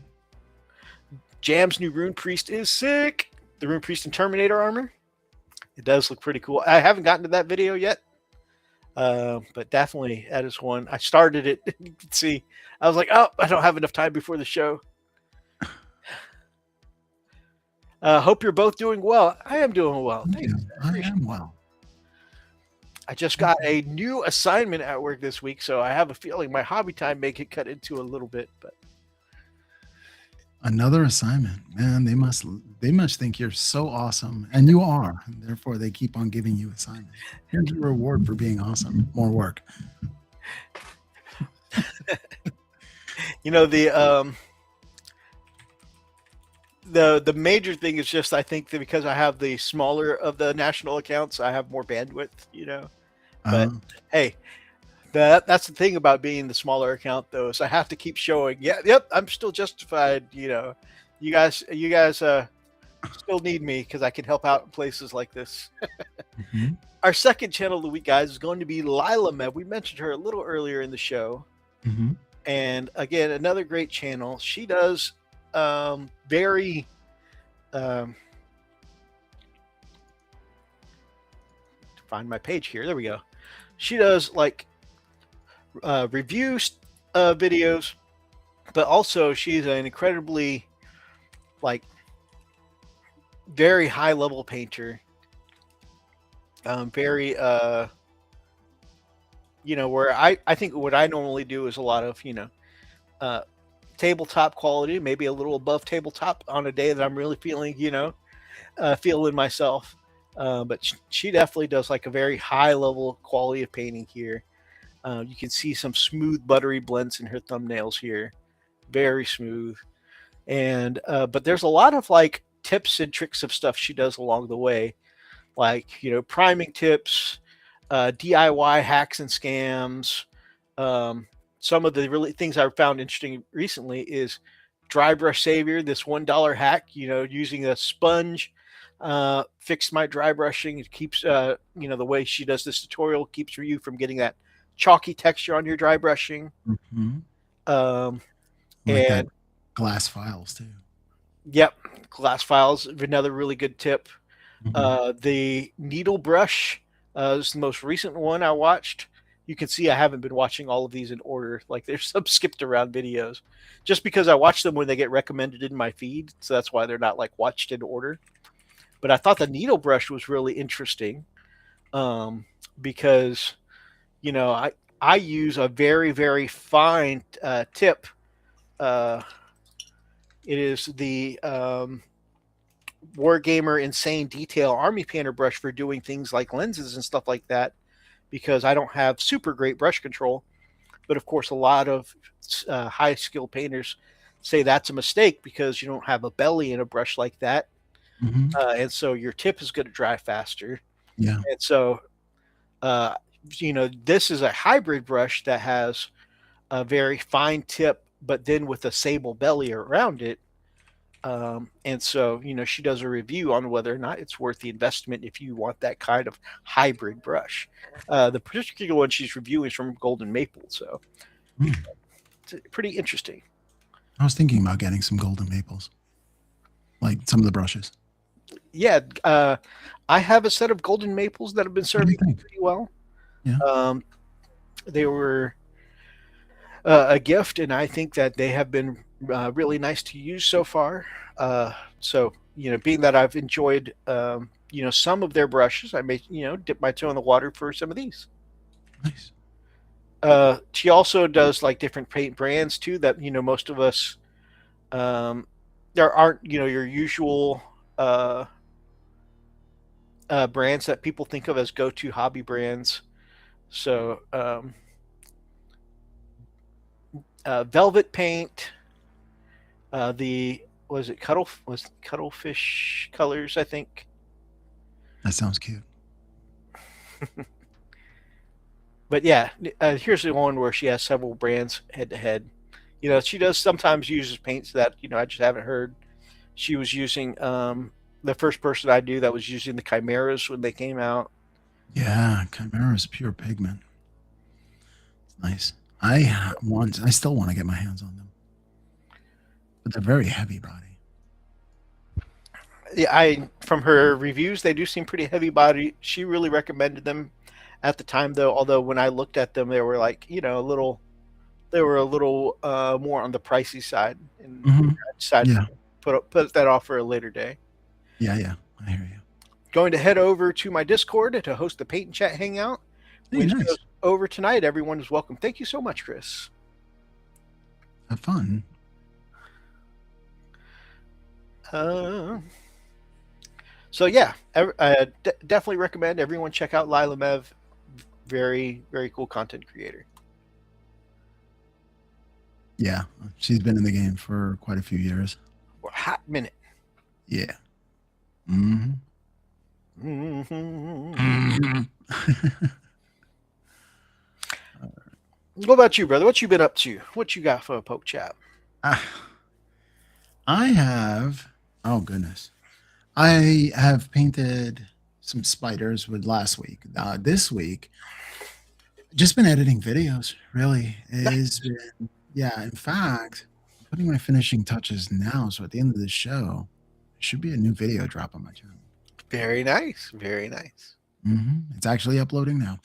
S1: Jam's new Rune Priest is sick. The Rune Priest in Terminator armor. It does look pretty cool. I haven't gotten to that video yet. But definitely that is one. I started it. You can see, I was like, oh, I don't have enough time before the show. Hope you're both doing well. I am doing well.
S2: Thank
S1: Thanks.
S2: you.
S1: I
S2: I
S1: appreciate
S2: am well.
S1: I just
S2: Thank
S1: got
S2: you.
S1: a new assignment at work this week, so I have a feeling my hobby time may get cut into a little bit. But
S2: Another assignment, man. They must think you're so awesome, and you are. Therefore, they keep on giving you assignments. Here's your reward for being awesome. More work.
S1: you know the major thing is just I think that because I have the smaller of the national accounts, I have more bandwidth. But
S2: Uh,
S1: hey, that's the thing about being the smaller account though, is I have to keep showing. Yeah, yep, I'm still justified. You guys still need me because I can help out in places like this.
S2: mhm,
S1: Our second channel of the week, guys, is going to be Lyla. We mentioned her a little earlier in the show,
S2: mhm.
S1: and again, another great channel. She does very um, find my page here. There we go. She does like review videos, but also she's an incredibly like very high level painter. Very where I think what I normally do is a lot of uh, tabletop quality, maybe a little above tabletop on a day that I'm really feeling feeling myself. But she definitely does like a very high level quality of painting here. You can see some smooth buttery blends in her thumbnails here, very smooth. And but there's a lot of like tips and tricks of stuff she does along the way, like priming tips, DIY hacks and scams. Um, some of the really things I've found interesting recently is dry brush savior, this $1 hack. Using a sponge fixed my dry brushing. It keeps the way she does this tutorial keeps you from getting that chalky texture on your dry brushing.
S2: Mhm.
S1: Um,
S2: I like that
S1: and
S2: glass files too.
S1: yep, glass files, another really good tip.
S2: Mhm.
S1: The needle brush is the most recent one I watched. You can see I haven't been watching all of these in order. Like there's some skipped around videos, just because I watch them when they get recommended in my feed. So that's why they're not like watched in order. But I thought the needle brush was really interesting because I use a very very fine tip. Uh, it is the Wargamer Insane Detail Army Painter brush for doing things like lenses and stuff like that, because I don't have super great brush control. But of course, a lot of high skill painters say that's a mistake because you don't have a belly in a brush like that.
S2: Mhm.
S1: And so your tip is going to dry faster.
S2: Yeah.
S1: And so, uh, this is a hybrid brush that has a very fine tip, but then with a sable belly around it. And so, she does a review on whether or not it's worth the investment if you want that kind of hybrid brush. The particular one she's reviewing is from Golden Maple, so
S2: Mm.
S1: it's pretty interesting.
S2: I was thinking about getting some golden maples, like some of the brushes.
S1: Yeah, I have a set of Golden Maples that have been
S2: What do you
S1: serving
S2: think?
S1: pretty well.
S2: Yeah.
S1: Um, they were a gift, and I think that they have been really nice to use so far. So, being that I've enjoyed, some of their brushes, I may, dip my toe in the water for some of these.
S2: Nice.
S1: She also does like different paint brands too that, most of us, um, there aren't, your usual brands that people think of as go-to hobby brands. So, Velvet Paint, the was it Cuttlefish Colors, I think.
S2: That sounds cute.
S1: But yeah, here's the one where she has several brands head to head. She does sometimes uses paints that I just haven't heard. She was using the first person I knew that was using the Chimeras when they came out.
S2: Yeah, Chimera is pure pigment. It's nice. I still want to get my hands on them, but they're very heavy body.
S1: Yeah, I from her reviews, they do seem pretty heavy body. She really recommended them at the time, though. Although when I looked at them, they were like, they were a little more on the pricey side, and
S2: Hmm.
S1: I decided
S2: Yeah.
S1: to put that off for a later day.
S2: Yeah. Yeah. I hear you.
S1: Going to head over to my Discord to host the Paint and Chat Hangout,
S2: Hey,
S1: which
S2: nice.
S1: goes over tonight. Everyone is welcome. Thank you so much, Chris.
S2: Have fun.
S1: Uh, so yeah, I definitely recommend everyone check out Lyla Mev. Very, very cool content creator.
S2: Yeah. She's been in the game for quite a few years.
S1: For a hot minute.
S2: Yeah. Hmm.
S1: Mm-hmm.
S2: Hmm.
S1: What about you, brother? What you been up to? What you got for a poke chat?
S2: I have, oh goodness. I have painted some spiders with last week. This week, just been editing videos, really. It has been, yeah. In fact, I'm putting my finishing touches now. So at the end of the show, there should be a new video drop on my channel.
S1: Very nice. Very nice.
S2: It's actually uploading now.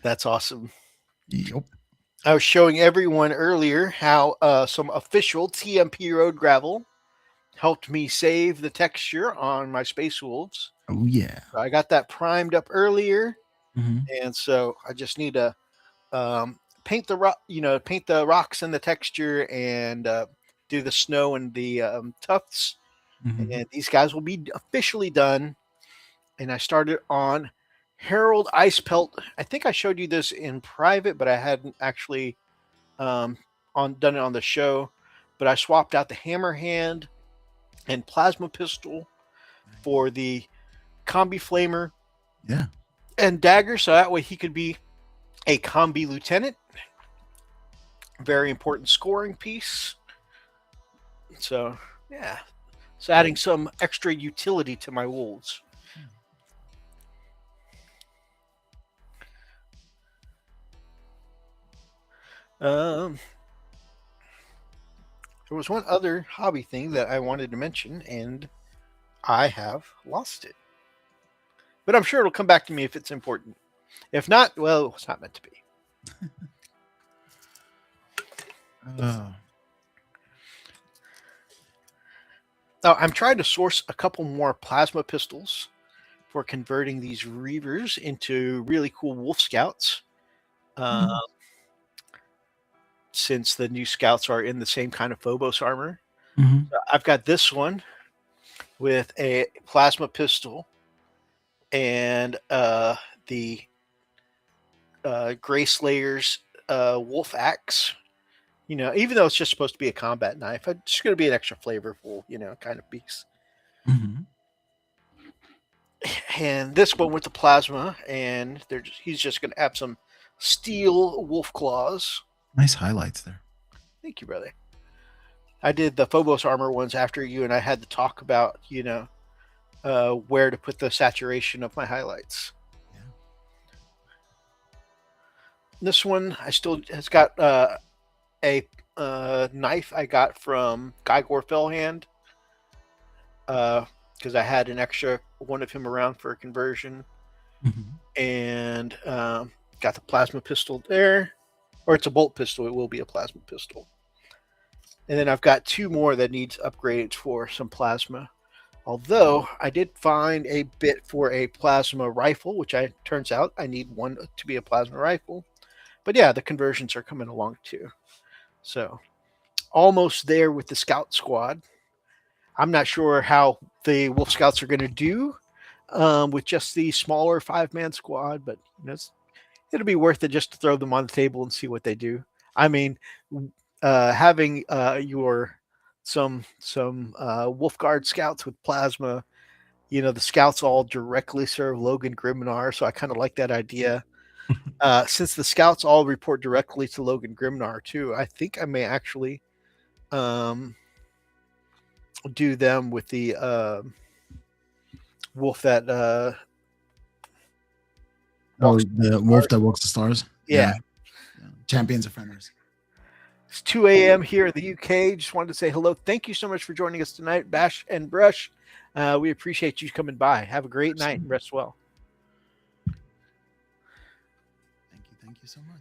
S1: That's awesome.
S2: Yep.
S1: I was showing everyone earlier how some official TMP Road gravel helped me save the texture on my Space Wolves.
S2: Oh, yeah.
S1: So I got that primed up earlier,
S2: Hmm.
S1: and so I just need to paint the paint the rocks and the texture, and do the snow and the tufts.
S2: Hmm.
S1: And these guys will be officially done. And I started on Herald Ice Pelt. I think I showed you this in private, but I hadn't actually on done it on the show. But I swapped out the hammer hand and plasma pistol for the combi flamer
S2: Yeah.
S1: and dagger, so that way he could be a combi lieutenant. Very important scoring piece. So yeah, so adding some extra utility to my wolves. Um, there was one other hobby thing that I wanted to mention, and I have lost it. But I'm sure it'll come back to me if it's important. If not, well, it's not meant to be.
S2: Oh,
S1: Now, I'm trying to source a couple more plasma pistols for converting these Reavers into really cool Wolf Scouts. Uh,
S2: nice.
S1: since the new Scouts are in the same kind of Phobos armor.
S2: Hmm.
S1: I've got this one with a plasma pistol and the Gray Slayer's Wolf Axe. Even though it's just supposed to be a combat knife, it's just going to be an extra flavorful, kind of piece.
S2: Hmm.
S1: And this one with the plasma, and he's just going to have some steel wolf claws.
S2: Nice highlights there.
S1: Thank you, brother. I did the Phobos armor ones after you, and I had to talk about, where to put the saturation of my highlights.
S2: Yeah.
S1: This one has got a knife I got from Gygor Fellhand, because I had an extra one of him around for a conversion, and got the plasma pistol there, or it's a bolt pistol. It will be a plasma pistol. And then I've got two more that needs upgrades for some plasma. Although I did find a bit for a plasma rifle, which turns out I need one to be a plasma rifle. But yeah, the conversions are coming along too. So almost there with the scout squad. I'm not sure how the Wolf Scouts are going to do with just the smaller 5-man squad, but it'll be worth it just to throw them on the table and see what they do. I mean, having your some Wolf Guard scouts with plasma, the scouts all directly serve Logan Grimnar, so I kind of like that idea. Since the scouts all report directly to Logan Grimnar too, I think I may actually do them with the wolf that
S2: the wolf that walks the stars.
S1: Yeah.
S2: Champions offenders.
S1: It's 2 a.m. here in the UK. Just wanted to say hello. Thank you so much for joining us tonight, Bash and Brush. We appreciate you coming by. Have a great night and rest well.
S2: you so much.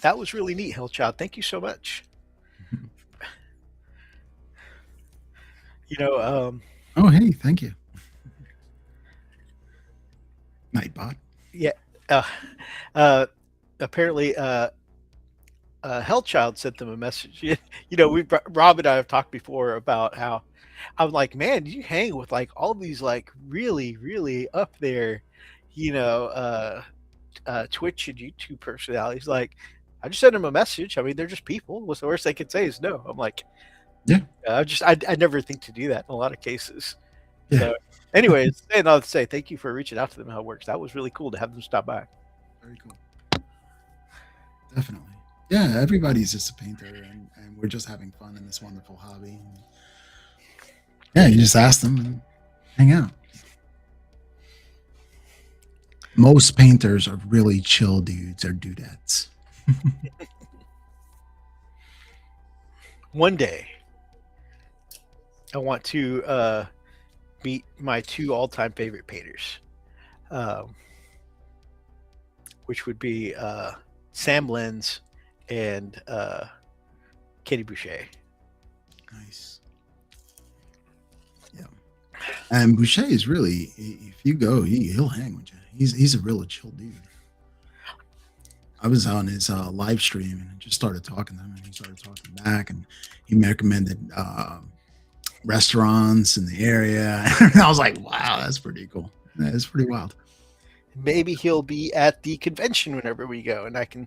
S1: That was really neat, Hellchild. Thank you so much. You know,
S2: Oh, hey, thank you. Nightbot.
S1: yeah. Uh, uh, apparently, Hellchild sent them a message. You know, Rob and I have talked before about how I'm like, man, you hang with like all these like really, really up there, you know, Twitch and YouTube personalities. Like, I just sent them a message. I mean, they're just people. What's the worst they could say is no. I'm like,
S2: Yeah.
S1: I never think to do that in a lot of cases.
S2: Yeah.
S1: So, anyways, and I'll say thank you for reaching out to them. How it works. That was really cool to have them stop by.
S2: Very cool. Definitely. Yeah, everybody's just a painter, and we're just having fun in this wonderful hobby. Yeah, you just ask them and hang out. Most painters are really chill dudes or dudettes.
S1: One day, I want to meet my two all-time favorite painters, which would be Sam Lenz and Kenny Boucher.
S2: Nice. Yeah. And Boucher is really, if you go, he'll hang with you. He's a real chill dude. I was on his live stream and I just started talking to him, and he started talking back, and he recommended restaurants in the area. And I was like, wow, that's pretty cool. That's pretty wild.
S1: Maybe he'll be at the convention whenever we go, and I can,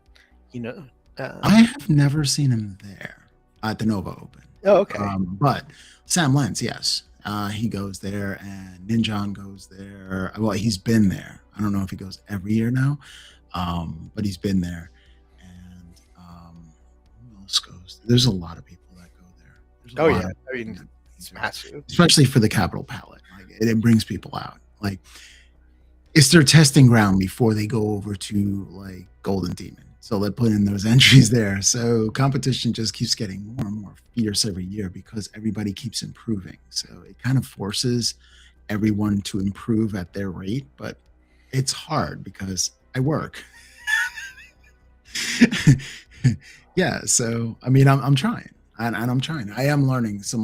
S1: you know.
S2: I have never seen him there at the Nova Open.
S1: Oh, okay.
S2: But Sam Lenz, yes. He goes there, and Ninjon goes there. Well, he's been there. I don't know if he goes every year now, but he's been there. And who else goes? There's a lot of people that go there.
S1: Oh yeah, I mean, it's massive,
S2: especially for the Capital Palette. Like it brings people out. Like it's their testing ground before they go over to like Golden Demon. So they put in those entries there. So competition just keeps getting more and more fierce every year because everybody keeps improving. So it kind of forces everyone to improve at their rate, but it's hard because I work. Yeah. So, I mean, I'm trying and I'm trying. I am learning a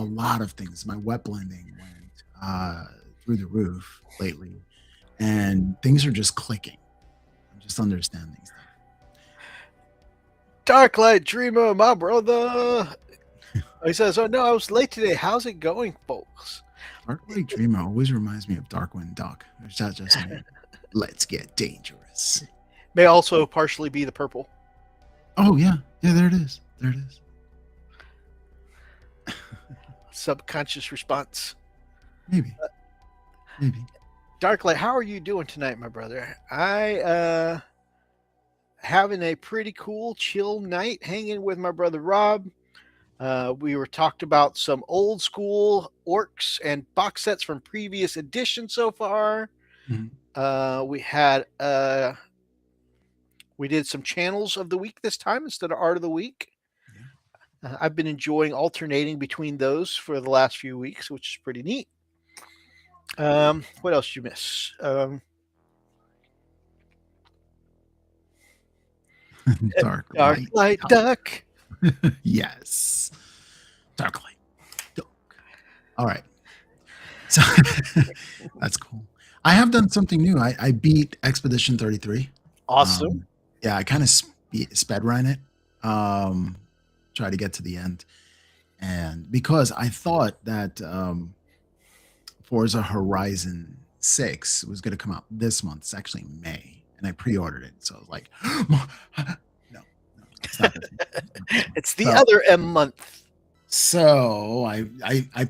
S2: lot of things. My wet blending went through the roof lately, and things are just clicking. I'm just understanding things.
S1: Darklight Dreamer, my brother. He says, "Oh no, I was late today. How's it going, folks?"
S2: Darklight Dreamer always reminds me of Darkwind Duck. It's not just let's get dangerous.
S1: May also partially be the purple.
S2: Oh yeah, there it is. There it is.
S1: Subconscious response.
S2: Maybe.
S1: Darklight, how are you doing tonight, my brother? I having a pretty cool, chill night, hanging with my brother Rob. We were talked about some old school orcs and box sets from previous editions so far.
S2: Mm-hmm.
S1: We did some channels of the week this time instead of art of the week. Yeah. I've been enjoying alternating between those for the last few weeks, which is pretty neat. What else did you miss?
S2: Dark
S1: light duck.
S2: Yes. Dark light duck. All right. So that's cool. I have done something new. I beat Expedition 33.
S1: Awesome.
S2: Yeah, I kind of sped run it. Try to get to the end. And because I thought that Forza Horizon 6 was going to come out this month. It's actually May. And I pre-ordered it. So I was like, no, it's not this month.
S1: It's the other M month.
S2: So I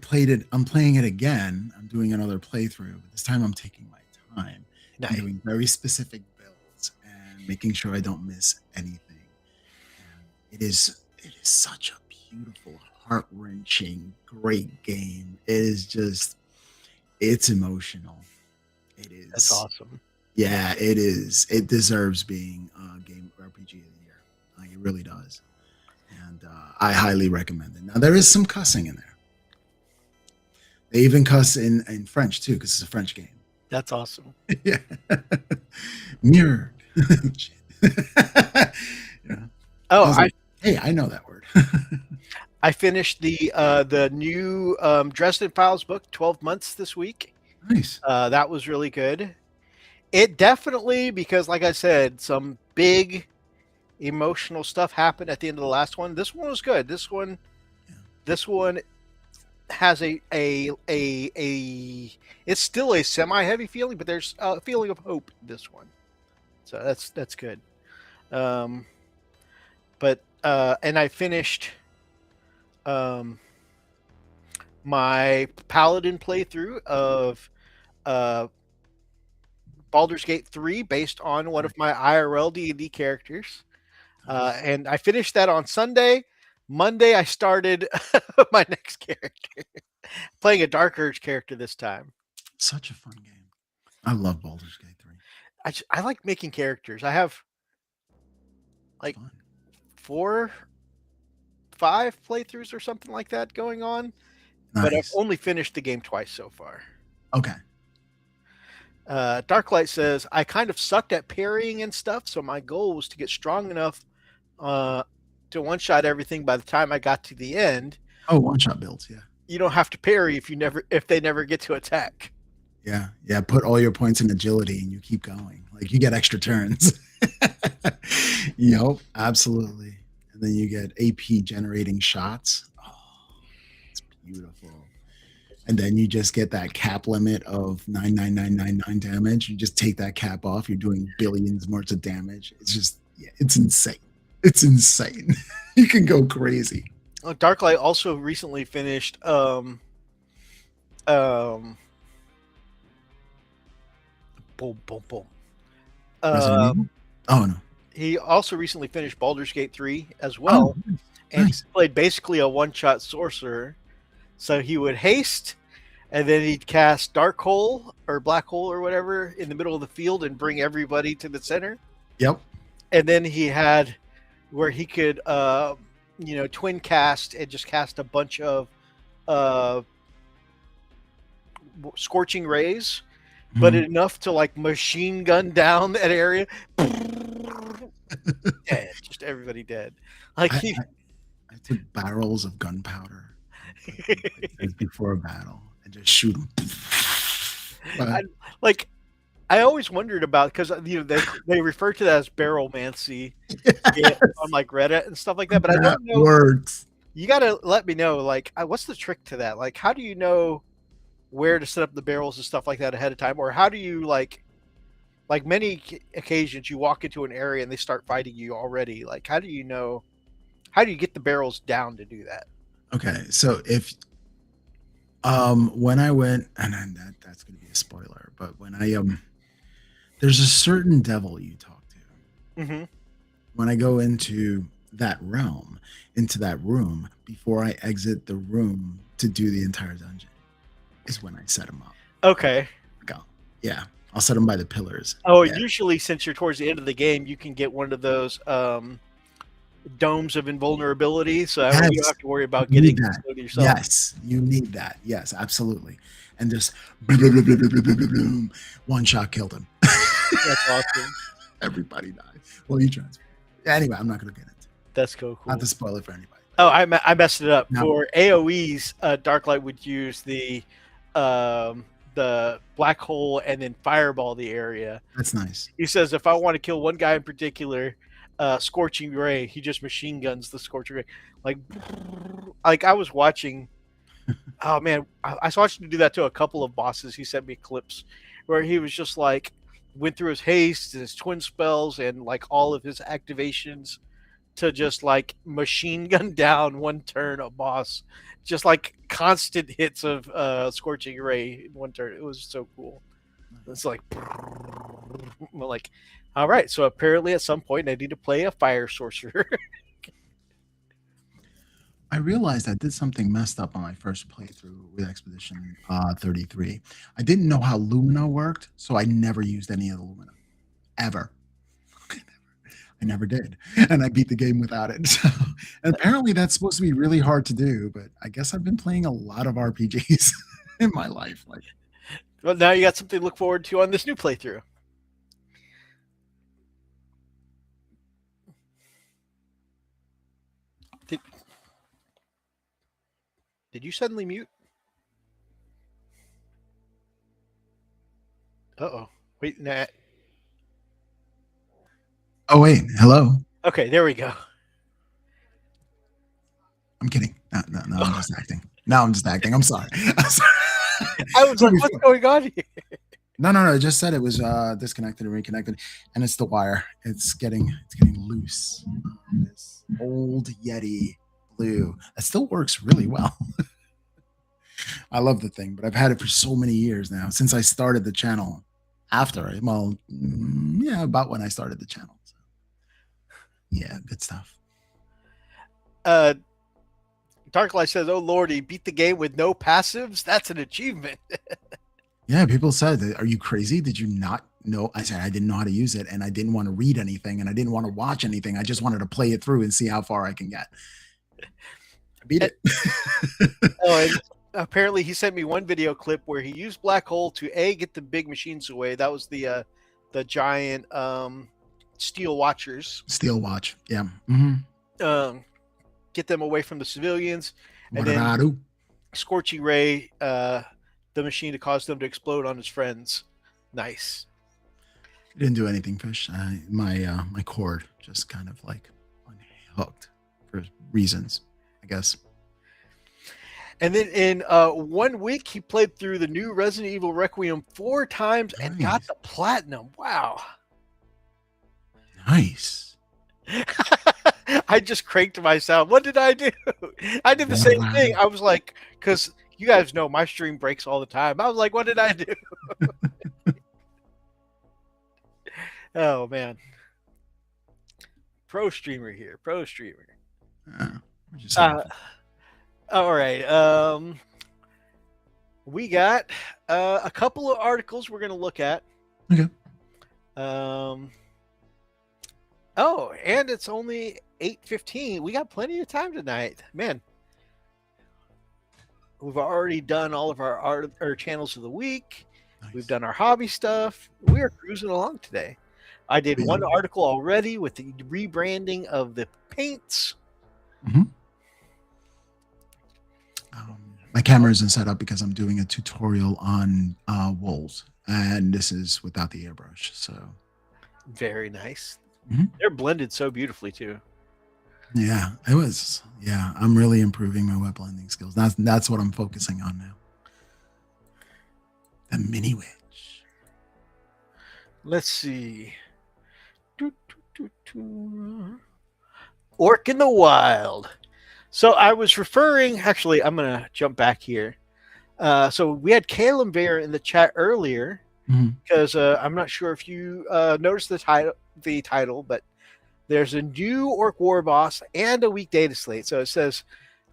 S2: played it. I'm playing it again. I'm doing another playthrough. But this time I'm taking my time. Nice. I'm doing very specific builds and making sure I don't miss anything. And it is such a beautiful, heart-wrenching, great game. It is just, it's emotional. It is.
S1: That's awesome.
S2: Yeah, it is. It deserves being a game RPG of the year. Like, it really does. And I highly recommend it. Now, there is some cussing in there. They even cuss in French, too, because it's a French game.
S1: That's awesome.
S2: Yeah. Mirrored. Yeah.
S1: Oh,
S2: I was like, hey, I know that word.
S1: I finished the new Dresden Files book, 12 Months, this week.
S2: Nice.
S1: That was really good. It definitely, because like I said, some big emotional stuff happened at the end of the last one. This one was good.
S2: Yeah.
S1: This one has a it's still a semi heavy feeling, but there's a feeling of hope in this one. So that's good. Um, but and I finished um, my Paladin playthrough of uh, Baldur's Gate 3 based on one of my IRL D&D characters.
S2: Nice.
S1: And I finished that on Sunday. Monday, I started my next character, playing a Dark Urge character this time.
S2: Such a fun game. I love Baldur's Gate 3.
S1: I like making characters. I have like
S2: Fun.
S1: 4, 5 playthroughs or something like that going on, but I've
S2: Nice.
S1: only finished the game twice so far.
S2: Okay.
S1: Darklight says, I kind of sucked at parrying and stuff, so my goal was to get strong enough to one-shot everything by the time I got to the end.
S2: Oh, one-shot builds, yeah.
S1: You don't have to parry if they never get to attack.
S2: Yeah. Yeah. Put all your points in agility and you keep going. Like you get extra turns. Yep, absolutely. And then you get AP generating shots. Oh, it's beautiful. And then you just get that cap limit of 99999 damage. You just take that cap off. You're doing billions more of damage. It's just, yeah, it's insane. It's insane. You can go crazy.
S1: Darklight also recently finished boom boom boom.
S2: Resident Evil? Oh no.
S1: He also recently finished Baldur's Gate 3 as well,
S2: Oh,
S1: and
S2: nice.
S1: he played basically a one-shot sorcerer. So he would haste, and then he'd cast Dark Hole or Black Hole or whatever in the middle of the field and bring everybody to the center.
S2: Yep.
S1: And then he had where he could, twin cast and just cast a bunch of uh, scorching rays, but
S2: Mhm.
S1: enough to like machine gun down that area. Dead, just everybody dead. Like
S2: I,
S1: he,
S2: I, I took barrels of gunpowder like, before a battle and just shoot them.
S1: I, like I always wondered about because they refer to that as barrelmancy on like Reddit and stuff like that, but I
S2: That
S1: don't know.
S2: works.
S1: You got to let me know, like, what's the trick to that? Like, how do you know where to set up the barrels and stuff like that ahead of time, or how do you like many occasions you walk into an area and they start fighting you already? Like, how do you know? How do you get the barrels down to do that?
S2: Okay, so if when I went, and that's going to be a spoiler, but when I there's a certain devil you talk to.
S1: Mm-hmm.
S2: When I go into that realm, into that room, before I exit the room to do the entire dungeon, is when I set them up.
S1: Okay.
S2: Go, yeah, I'll set them by the pillars.
S1: Oh,
S2: Yeah.
S1: usually since you're towards the end of the game, you can get one of those domes of invulnerability, so you don't have to worry about
S2: You
S1: getting
S2: need that.
S1: yourself.
S2: Yes, you need that. Yes, absolutely. And just boom, one shot killed him.
S1: That's awesome.
S2: Everybody died. Well, you transfer. Anyway, I'm not going to get into it.
S1: That's cool.
S2: Not to spoil it for anybody.
S1: Oh, I messed it up.
S2: No.
S1: For AoEs, Darklight would use the black hole and then fireball the area.
S2: That's nice.
S1: He says if I want to kill one guy in particular, scorching ray, he just machine guns the scorching ray. Like I was watching. Oh man, I was watching him do that to a couple of bosses. He sent me clips where he was just like went through his haste and his twin spells and like all of his activations to just like machine gun down one turn a boss, just like constant hits of scorching ray in one turn. It was so cool. It's like all right, so apparently at some point I need to play a fire sorcerer.
S2: I realized I did something messed up on my first playthrough with Expedition 33. I didn't know how Lumina worked, so I never used any of the Lumina. Ever. I never did. And I beat the game without it. So, and apparently that's supposed to be really hard to do, but I guess I've been playing a lot of RPGs in my life. Like
S1: Well, now you got something to look forward to on this new playthrough. Did, did you suddenly mute? Uh-oh. Wait, nah.
S2: Oh wait, hello.
S1: Okay, there we go.
S2: I'm kidding. No, I'm just acting. No, I'm just acting. I'm sorry. I'm sorry.
S1: I was like, what's going on here?
S2: No. It just said it was disconnected and reconnected, and it's the wire. It's getting loose. This old Yeti blue that still works really well. I love the thing, but I've had it for so many years now since I started the channel. Yeah, about when I started the channel. So, yeah, good stuff.
S1: Uh, Darklight says, "Oh Lord, he beat the game with no passives. That's an achievement."
S2: Yeah, people said, "Are you crazy? Did you not know?" I said, "I didn't know how to use it, and I didn't want to read anything, and I didn't want to watch anything. I just wanted to play it through and see how far I can get." I beat it.
S1: Oh, and apparently he sent me one video clip where he used Black Hole to get the big machines away. That was the giant steel watchers.
S2: Steel watch. Yeah.
S1: Get them away from the civilians, and
S2: What did I
S1: then
S2: do?
S1: Scorchy Ray the machine to cause them to explode on his friends. Nice.
S2: Didn't do anything, Fish. My cord just kind of like unhooked for reasons, I guess.
S1: And then in 1 week, he played through the new Resident Evil Requiem 4 times and got the platinum. Wow.
S2: Nice.
S1: I just cranked myself. What did I do? I did the same thing. I was like, because you guys know my stream breaks all the time. I was like, what did I do? Oh, man. Pro streamer here. Pro streamer. All right. We got a couple of articles we're going to look at.
S2: Okay.
S1: Oh, and it's only 8:15. We got plenty of time tonight, man. We've already done all of our channels of the week. Nice. We've done our hobby stuff. We are cruising along today. I did one article already with the rebranding of the paints.
S2: Mm-hmm. My camera isn't set up because I'm doing a tutorial on wolves, and this is without the airbrush. So
S1: very nice.
S2: Mm-hmm.
S1: They're blended so beautifully too.
S2: Yeah, it was. Yeah, I'm really improving my web blending skills. That's what I'm focusing on now. The mini witch.
S1: Let's see. Ork in the Wild. So I was referring. Actually, I'm gonna jump back here. So we had Caleb Bear in the chat earlier because I'm not sure if you noticed the title, but there's a new Ork Warboss and a weak data slate. So it says,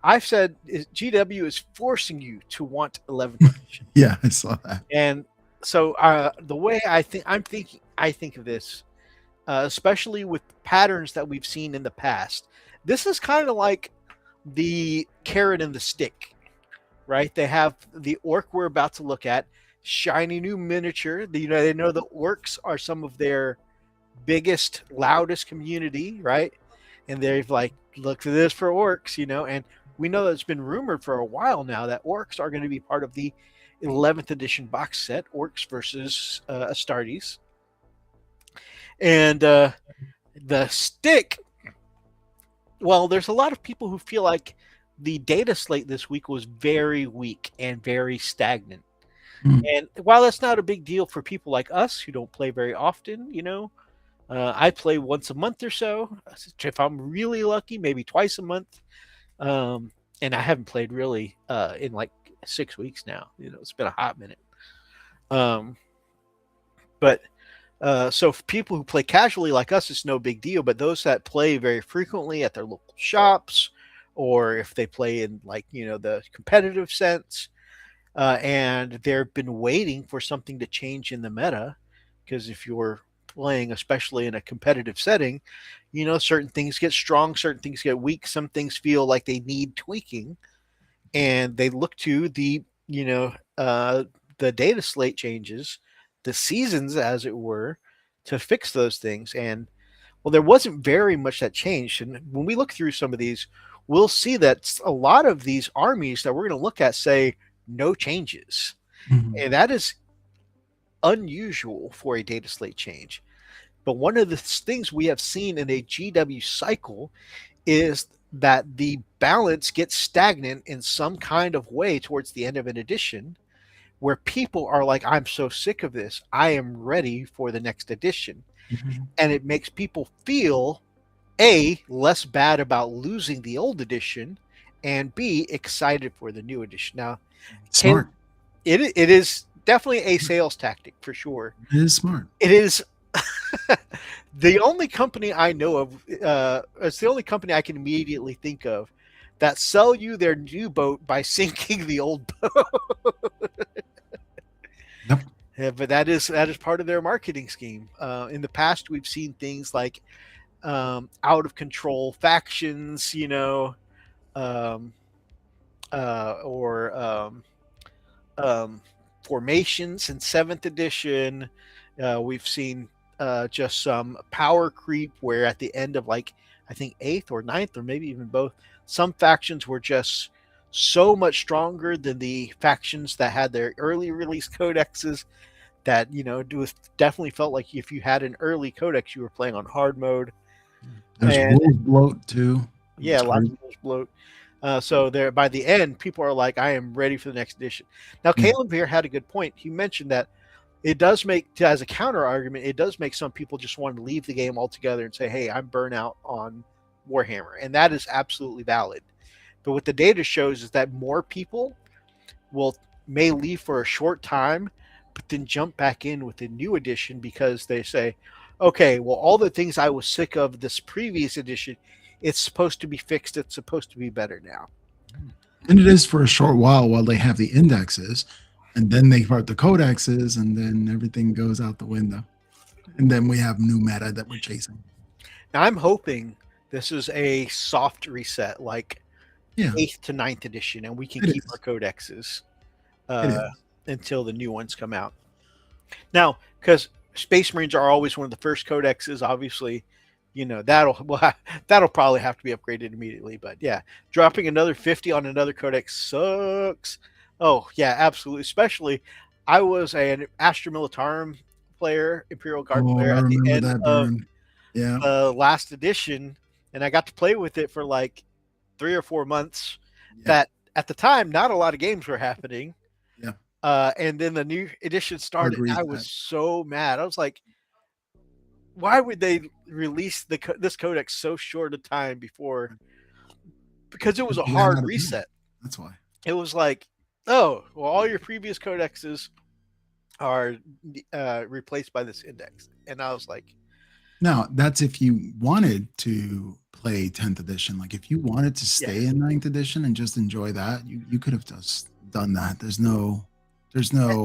S1: I've said GW is forcing you to want 11th edition.
S2: Yeah, I saw that.
S1: And so the way I think of this, especially with patterns that we've seen in the past, this is kind of like the carrot and the stick, right? They have the orc we're about to look at, shiny new miniature. They know the orcs are some of their biggest, loudest community, right? And they've like, look for this for orcs, and we know that it's been rumored for a while now that orcs are going to be part of the 11th edition box set, Orcs versus Astartes. And the stick, well, there's a lot of people who feel like the data slate this week was very weak and very stagnant. And while that's not a big deal for people like us who don't play very often, I play once a month or so. If I'm really lucky, maybe twice a month. And I haven't played really in like 6 weeks now. It's been a hot minute. But so for people who play casually like us, it's no big deal. But those that play very frequently at their local shops, or if they play in like, the competitive sense, and they've been waiting for something to change in the meta, because if you're playing, especially in a competitive setting, certain things get strong, certain things get weak, some things feel like they need tweaking, and they look to the the data slate changes, the seasons, as it were, to fix those things. And well, there wasn't very much that changed. And when we look through some of these, we'll see that a lot of these armies that we're going to look at say no changes.
S2: Mhm.
S1: And that is unusual for a data slate change. But one of the things we have seen in a GW cycle is that the balance gets stagnant in some kind of way towards the end of an edition where people are like, I'm so sick of this. I am ready for the next edition.
S2: Mhm.
S1: And it makes people feel A, less bad about losing the old edition, and B, excited for the new edition. Now, Caleb,
S2: Smart.
S1: it is definitely a sales tactic for sure.
S2: It is smart.
S1: It is the only company I know of, it's the only company I can immediately think of that sell you their new boat by sinking the old boat.
S2: Yep.
S1: Yeah, but that is part of their marketing scheme. In the past, we've seen things like out of control factions, um, or um, formations in seventh edition. We've seen just some power creep where at the end of like I think eighth or ninth or maybe even both, some factions were just so much stronger than the factions that had their early release codexes that it was definitely felt like if you had an early codex you were playing on hard mode.
S2: There's
S1: And
S2: rules bloat too.
S1: yeah,
S2: It's
S1: lots
S2: crazy.
S1: of those bloat. So there, by the end, people are like, "I am ready for the next edition." Now,
S2: Yeah.
S1: Caleb here had a good point. He mentioned that it does make, as a counter argument, it does make some people just want to leave the game altogether and say, "Hey, I'm burnt out on Warhammer," and that is absolutely valid. But what the data shows is that more people will may leave for a short time, but then jump back in with a new edition because they say, okay, well, all the things I was sick of this previous edition, it's supposed to be fixed. It's supposed to be better now.
S2: And it is for a short while they have the indexes, and then they start the codexes, and then everything goes out the window. And then we have new meta that we're chasing.
S1: Now, I'm hoping this is a soft reset, like
S2: Yeah,
S1: 8th to ninth edition, and we can
S2: it
S1: keep our
S2: is.
S1: codexes
S2: It
S1: uh,
S2: is.
S1: until the new ones come out. Now, because Space Marines are always one of the first codexes, obviously, that'll well, that'll probably have to be upgraded immediately. But yeah, dropping another 50 on another codex sucks. Oh yeah, absolutely. Especially, I was an Astra Militarum player, Imperial Guard
S2: Oh,
S1: player
S2: I
S1: at the
S2: remember
S1: end
S2: that
S1: of
S2: burn. Yeah,
S1: the last edition, and I got to play with it for like 3 or 4 months.
S2: yeah,
S1: That at the time, not a lot of games were happening.
S2: yeah.
S1: And then the new edition
S2: Hard
S1: started. And I was
S2: reset.
S1: so mad. I was like, why would they release this codex so short a time before? Because it was a
S2: People ran
S1: hard
S2: out of time.
S1: reset.
S2: That's why.
S1: It was like, oh, well, all your previous codexes are replaced by this index. And I was like,
S2: Now, that's if you wanted to play 10th edition. Like if you wanted to
S1: yeah,
S2: stay in ninth edition and just enjoy that, you could have just done that. There's no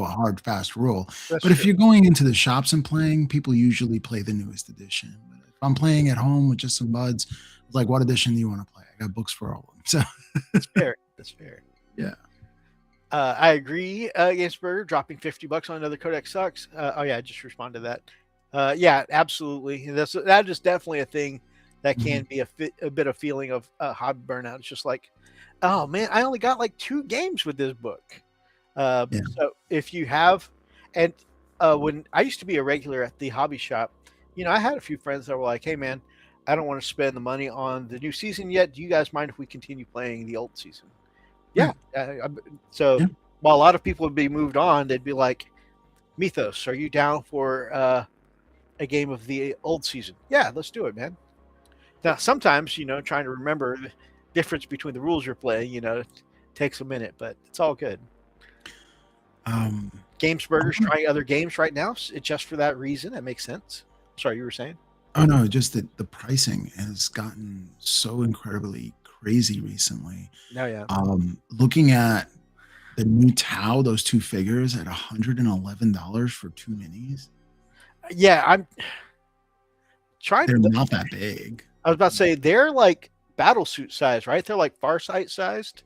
S2: hard fast rule.
S1: that's
S2: But if
S1: true.
S2: you're going into the shops and playing, people usually play the newest edition. But if I'm playing at home with just some buds, it's like what edition do you want to play? I got books for all of them. So
S1: That's fair. That's fair.
S2: yeah.
S1: I agree, Gainsberger. Dropping $50 on another codex sucks. Oh yeah, I just respond to that. Yeah, absolutely. That is definitely a thing that
S2: Mhm.
S1: can be a bit of feeling of hobby burnout. It's just like, oh man, I only got like 2 games with this book.
S2: Yeah.
S1: So if you have, and when I used to be a regular at the hobby shop, I had a few friends that were like, "Hey man, I don't want to spend the money on the new season yet. Do you guys mind if we continue playing the old season?" Yeah.
S2: Right.
S1: So
S2: Yeah.
S1: while a lot of people would be moved on, they'd be like, "Mythos, are you down for a game of the old season?" Yeah, let's do it, man. Now sometimes trying to remember the difference between the rules you're playing, takes a minute, but it's all good.
S2: Um, I
S1: Gamesburger's
S2: wanna-
S1: trying other games right now, just for that reason. That makes sense. Sorry, you were saying?
S2: oh no, just that the pricing has gotten so incredibly crazy recently.
S1: No, yeah,
S2: Looking at the new Tau, those two figures at $111 for two minis.
S1: yeah. I'm trying.
S2: They're not that big.
S1: I was about to say they're like battle suit size, right? They're like Farsight sized,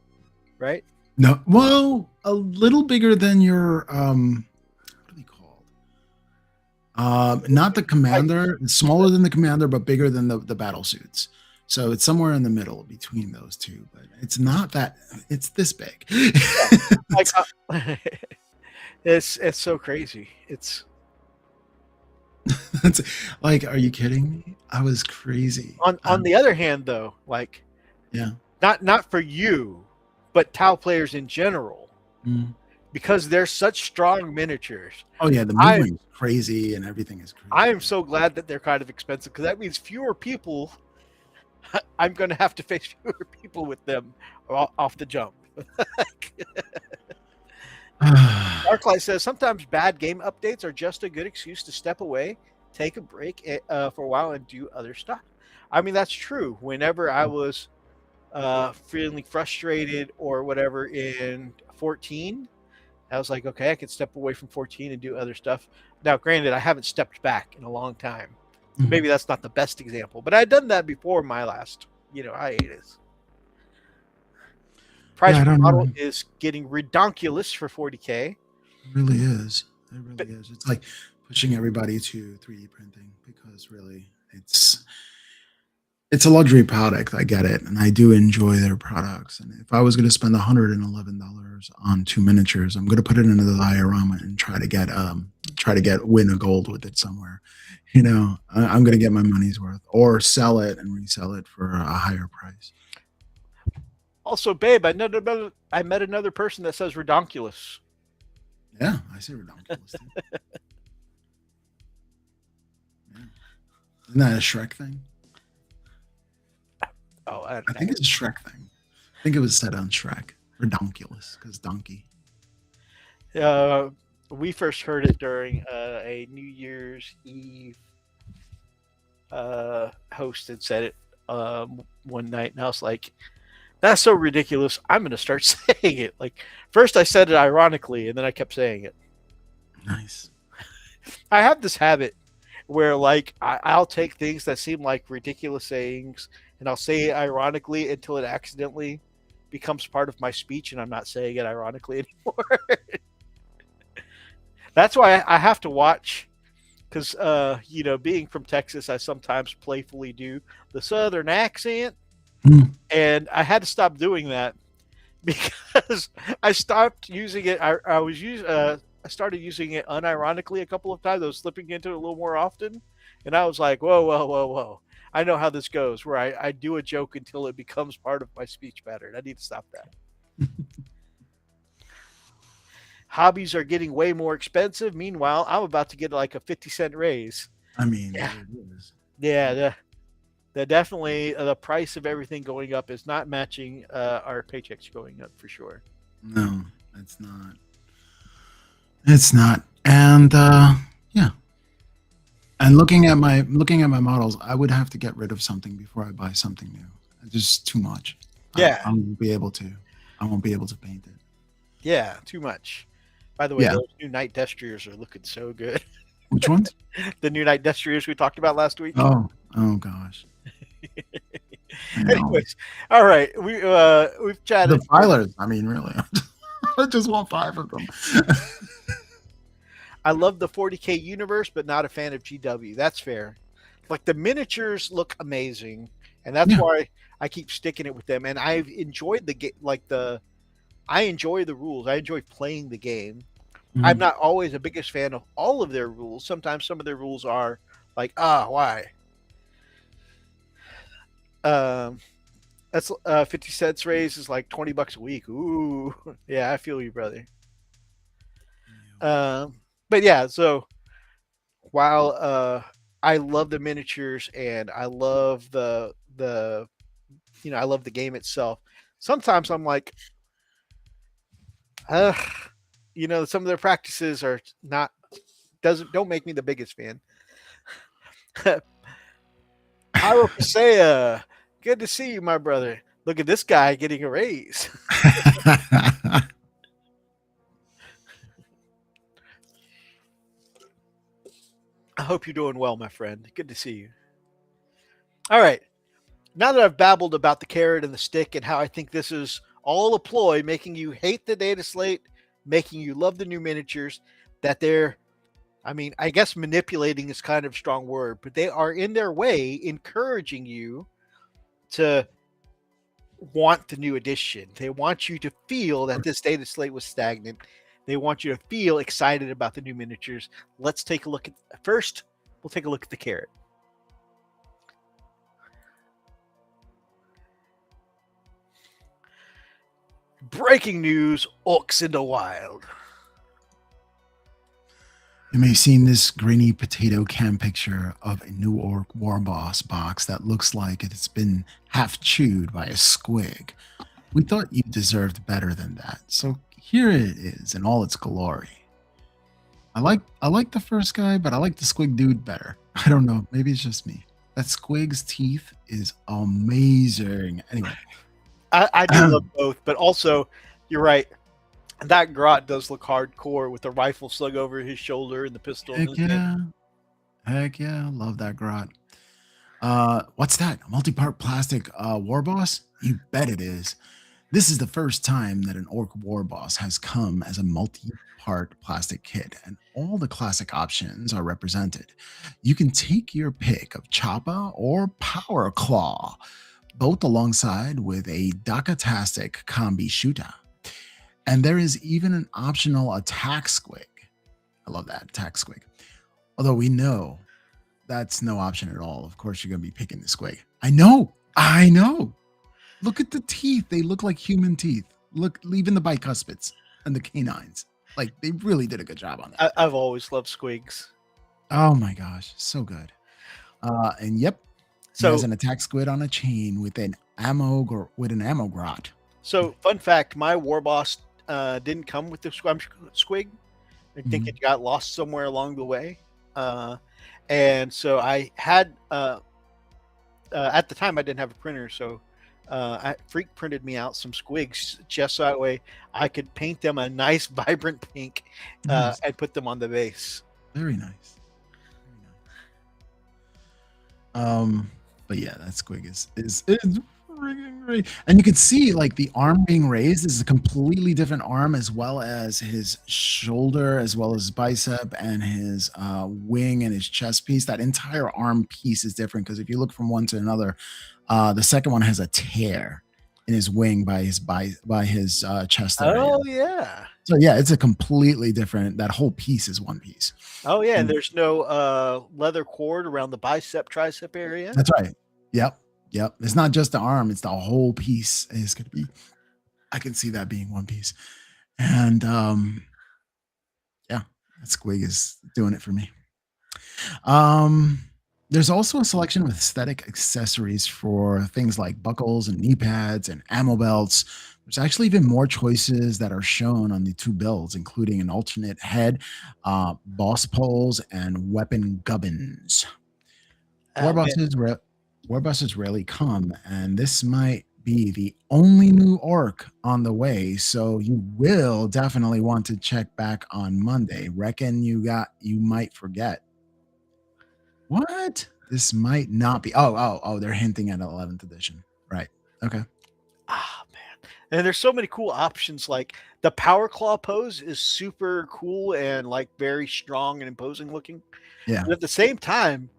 S1: right?
S2: No, well, a little bigger than your what are they called? Not the
S1: Like,
S2: commander. It's smaller than the commander, but bigger than the battle suits. So it's somewhere in the middle between those two, but it's not that. It's this big.
S1: yeah, like it's so crazy. It's
S2: It's like, are you kidding me? I was crazy.
S1: on the other hand, though, like
S2: Yeah.
S1: not for you, but Tau players in general,
S2: Mm.
S1: because they're such strong miniatures.
S2: Oh yeah, the
S1: I
S2: movement is crazy and everything is
S1: I
S2: crazy.
S1: am so glad that they're kind of expensive, because that means fewer people. I'm going to have to face fewer people with them off the jump. Arclight says sometimes bad game updates are just a good excuse to step away, take a break for a while, and do other stuff. I mean, that's true. Whenever I was feeling frustrated or whatever in 14, I was like, okay, I could step away from 14 and do other stuff. Now, granted, I haven't stepped back in a long time.
S2: Mhm.
S1: Maybe that's not the best example, but I'd done that before my last, hiatus. Price
S2: Yeah, I
S1: per
S2: don't
S1: model
S2: know.
S1: is getting redonkulous for 40K.
S2: It really is. It
S1: But
S2: really is. It's like pushing everybody to 3D printing because really it's a luxury product. I get it, and I do enjoy their products. And if I was going to spend $111 on two miniatures, I'm going to put it into the diorama and try to get win a gold with it somewhere. I'm going to get my money's worth, or sell it and resell it for a higher price.
S1: also, babe, I met another person that says redonkulous.
S2: Yeah, I say ridiculous. Too. Yeah. Isn't that a Shrek thing?
S1: Oh,
S2: I think it's a Shrek thing. I think it was said on Shrek. Redonkulous, because donkey.
S1: uh, we first heard it during a New Year's Eve host had said it one night, and I was like, "That's so ridiculous! I'm going to start saying it." Like, first I said it ironically, and then I kept saying it.
S2: Nice.
S1: I have this habit where, like, I'll take things that seem like ridiculous sayings, and I'll say it ironically until it accidentally becomes part of my speech, and I'm not saying it ironically anymore. That's why I have to watch, because being from Texas, I sometimes playfully do the Southern accent,
S2: Mm.
S1: and I had to stop doing that because I stopped using it. I started using it unironically a couple of times. I was slipping into it a little more often, and I was like, whoa, whoa, whoa, whoa. I know how this goes, where I do a joke until it becomes part of my speech pattern. I need to stop that. Hobbies are getting way more expensive. Meanwhile, I'm about to get like a 50-cent raise.
S2: I mean,
S1: Yeah,
S2: there it is.
S1: yeah. The definitely the price of everything going up is not matching our paychecks going up for sure.
S2: No, it's not. It's not. And yeah. And looking at my models, I would have to get rid of something before I buy something new. It's just too much.
S1: Yeah,
S2: I won't be able to. I won't be able to paint it.
S1: yeah, too much. By the way,
S2: Yeah.
S1: those new night destriers are looking so good.
S2: Which ones?
S1: The new night destriers we talked about last week.
S2: Oh gosh. I know.
S1: Anyways, all right, we've
S2: The
S1: chatted.
S2: filers. I mean, really. I just want five of them.
S1: I love the 40K universe, but not a fan of GW. That's fair. Like, the miniatures look amazing, and that's
S2: Yeah.
S1: why I keep sticking it with them. And I've enjoyed the game. I enjoy the rules. I enjoy playing the game. I'm
S2: Mhm.
S1: not always the biggest fan of all of their rules. Sometimes some of their rules are like, why? Um, that's 50 cents raise is like $20 a week. Ooh, yeah, I feel you, brother. Um, but yeah, so while I love the miniatures and I love I love the game itself. Sometimes I'm like, uh, some of their practices are not doesn't don't make me the biggest fan. Pyro Pasea, good to see you, my brother. Look at this guy getting a raise. I hope you're doing well, my friend. Good to see you. All right. Now that I've babbled about the carrot and the stick and how I think this is all a ploy, making you hate the data slate, making you love the new miniatures. That they're, I mean, I guess manipulating is kind of a strong word, but they are in their way encouraging you to want the new edition. They want you to feel that this data slate was stagnant. They want you to feel excited about the new miniatures. Let's take a look at first. We'll take a look at the carrot. Breaking news: Orcs in the wild.
S2: You may have seen this grainy potato can picture of a new Ork Warboss box that looks like it's been half chewed by a squig. We thought you deserved better than that, so here it is in all its glory. I like the first guy, but I like the squig dude better. I don't know, maybe it's just me. That squig's teeth is amazing. Anyway,
S1: I do love both, but also you're right. That Grot does look hardcore with the rifle slung over his shoulder and the pistol in
S2: heck
S1: his hand.
S2: yeah, heck yeah, love that grot. What's that? A multi-part plastic Warboss? You bet it is. This is the first time that an Ork Warboss has come as a multi-part plastic kit, and all the classic options are represented. You can take your pick of Choppa or Power Claw, both alongside with a Dakatastic Combi Shooter. And there is even an optional attack squig. I love that, attack squig. Although we know that's no option at all. Of course, you're going to be picking the squig. I know. Look at the teeth. They look like human teeth. Look, even the bicuspids and the canines. Like, they really did a good job on that.
S1: I've always loved squigs.
S2: Oh my gosh, so good. And yep,
S1: So
S2: has an attack squid on a chain with an ammo grot.
S1: So, fun fact: my Warboss didn't come with the squig. I think it got lost somewhere along the way, and so I had at the time I didn't have a printer, so I freak printed me out some squigs just so that way I could paint them a nice vibrant pink
S2: Nice.
S1: and put them on the base.
S2: Very nice. But yeah, that squig is freaking great. And you can see like the arm being raised is a completely different arm, as well as his shoulder, as well as his bicep and his wing and his chest piece. That entire arm piece is different because if you look from one to another, the second one has a tear in his wing by his chest area.
S1: Oh yeah.
S2: So yeah, it's a completely different. That whole piece is one piece.
S1: Oh yeah, and there's no leather cord around the bicep tricep area.
S2: That's right. Yep. It's not just the arm; it's the whole piece. Is going to be. I can see that being one piece, and yeah, that squig is doing it for me. There's also a selection of aesthetic accessories for things like buckles and knee pads and ammo belts. There's actually even more choices that are shown on the two builds, including an alternate head, boss poles, and weapon gubbins. Warbusses rarely come, and this might be the only new orc on the way, so you will definitely want to check back on Monday. Reckon you might forget. What? This might not be. Oh, they're hinting at 11th edition. Right. Okay.
S1: Ah, man. And there's so many cool options. Like the power claw pose is super cool and like very strong and imposing looking.
S2: Yeah.
S1: But at the same time,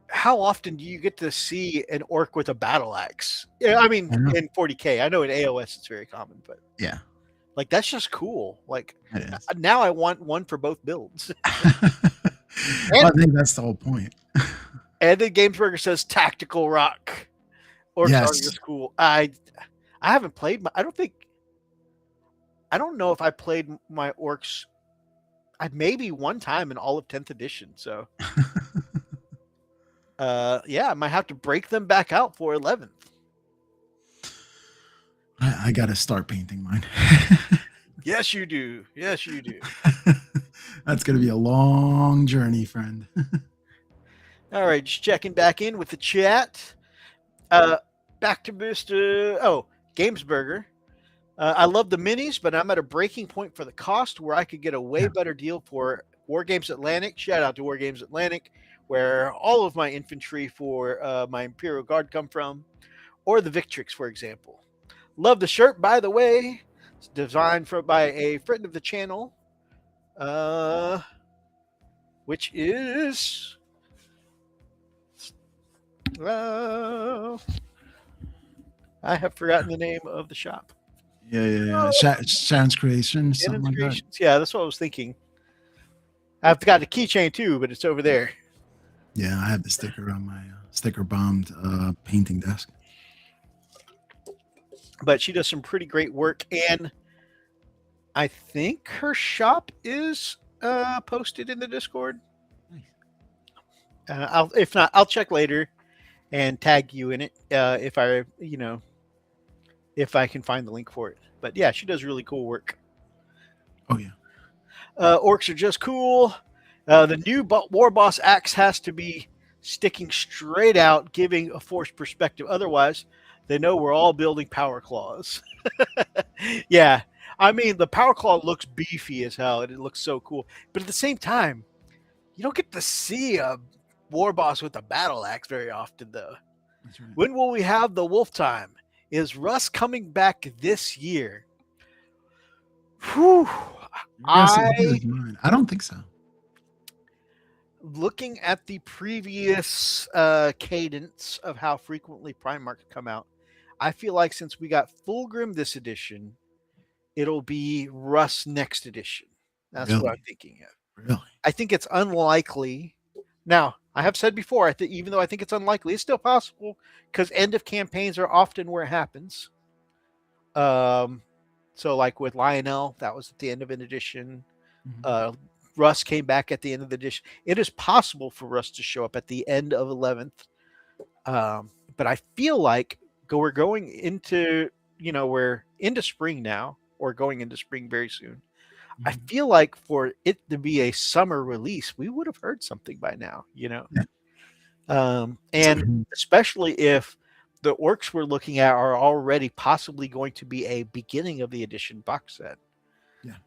S1: how often do you get to see an orc with a battle axe? Yeah, I mean, in 40K, I know in AOS it's very common, but
S2: yeah,
S1: like that's just cool. Like
S2: it is.
S1: Now I want one for both builds.
S2: Well, I think that's the whole point.
S1: And then Gamesburger says tactical rock. Orcs
S2: Yes.
S1: are just cool. I haven't played I don't know if I played my orcs. Maybe one time in all of 10th edition. So yeah, I might have to break them back out for 11th.
S2: I gotta start painting mine.
S1: Yes, you do. Yes, you do.
S2: That's gonna be a long journey, friend.
S1: All right, just checking back in with the chat. Back to Mr. Gamesburger. I love the minis, but I'm at a breaking point for the cost where I could get a way better deal for War Games Atlantic. Shout out to War Games Atlantic, where all of my infantry for my Imperial Guard come from, or the Victrix, for example. Love the shirt, by the way. It's designed by a friend of the channel, uh, which is uh, I have forgotten the name of the shop.
S2: Yeah.
S1: Oh,
S2: Sharon's Creation, something
S1: Shannon's
S2: like that.
S1: Creations. Yeah, that's what I was thinking. I've got a keychain too, but it's over there.
S2: Yeah, I have the sticker on my sticker bombed painting desk.
S1: But she does some pretty great work, and I think her shop is posted in the Discord. If not, I'll check later and tag you in it if I, if I can find the link for it. But yeah, she does really cool work.
S2: Oh yeah.
S1: Orcs are just cool. The new Warboss axe has to be sticking straight out, giving a forced perspective. Otherwise, they know we're all building power claws. Yeah, I mean the power claw looks beefy as hell, and it looks so cool. But at the same time, you don't get to see a Warboss with a battle axe very often, though.
S2: That's right.
S1: When will we have the wolf time? Is Russ coming back this year? Whew. I
S2: I don't think so.
S1: Looking at the previous cadence of how frequently Primark come out, I feel like since we got Fulgrim this edition, it'll be Russ next edition. That's what I'm
S2: Really?
S1: thinking of.
S2: Really?
S1: I think it's unlikely. Now, I have said before, even though I think it's unlikely, it's still possible because end of campaigns are often where it happens. So like with Lionel, that was at the end of an edition.
S2: Mhm.
S1: Russ came back at the end of the edition. It is possible for Russ to show up at the end of 11th. But I feel like we're going into, we're into spring now, or going into spring very soon. I
S2: Mhm.
S1: feel like for it to be a summer release, we would have heard something by now,
S2: Yeah.
S1: and especially if the orcs we're looking at are already possibly going to be a beginning of the edition box set.
S2: Yeah.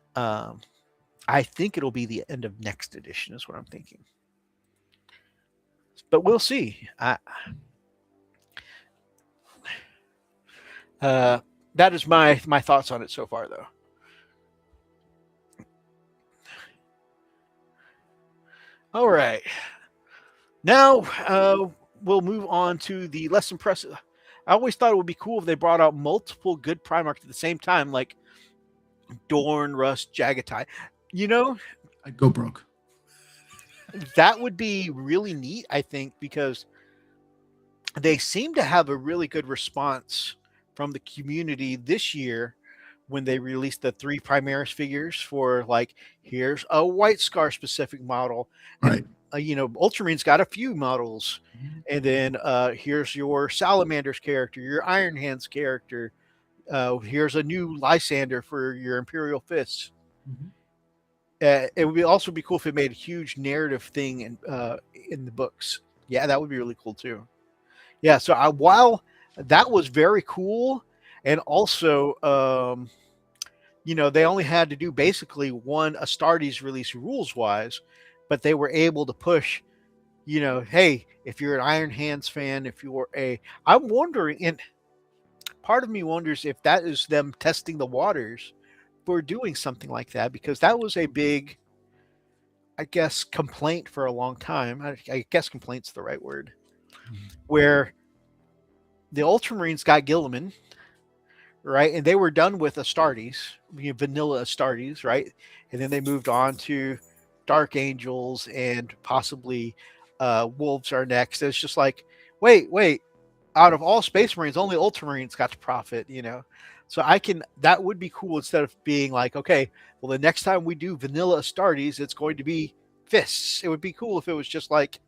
S1: I think it'll be the end of next edition, is what I'm thinking. But we'll see. That is my thoughts on it so far, though. All right. Now we'll move on to the less impressive. I always thought it would be cool if they brought out multiple good Primarchs at the same time, like Dorn, Rust, Jagatai.
S2: I'd go broke.
S1: That would be really neat, I think, because they seem to have a really good response from the community this year when they released the 3 Primaris figures for like, here's a White Scar specific model, and
S2: Right.
S1: Ultramarines got a few models,
S2: Mhm.
S1: and then here's your Salamander's character, your Iron Hands character. Here's a new Lysander for your Imperial Fists.
S2: Mhm.
S1: It would also be cool if it made a huge narrative thing in the books. Yeah, that would be really cool too. Yeah, so while that was very cool, and also, they only had to do basically one Astartes release rules wise, but they were able to push, hey, if you're an Iron Hands fan, if you're I'm wondering, and part of me wonders if that is them testing the waters for doing something like that, because that was a big, I guess, complaint for a long time. I guess complaint's the right word,
S2: Mhm.
S1: where the Ultramarines got Gilliman, right? And they were done with Astartes, vanilla Astartes, right? And then they moved on to Dark Angels and possibly Wolves are next. It's just like, wait, out of all Space Marines, only Ultramarines got to profit. So that would be cool instead of being like, okay, well, the next time we do vanilla Astartes, it's going to be fists. It would be cool if it was just like,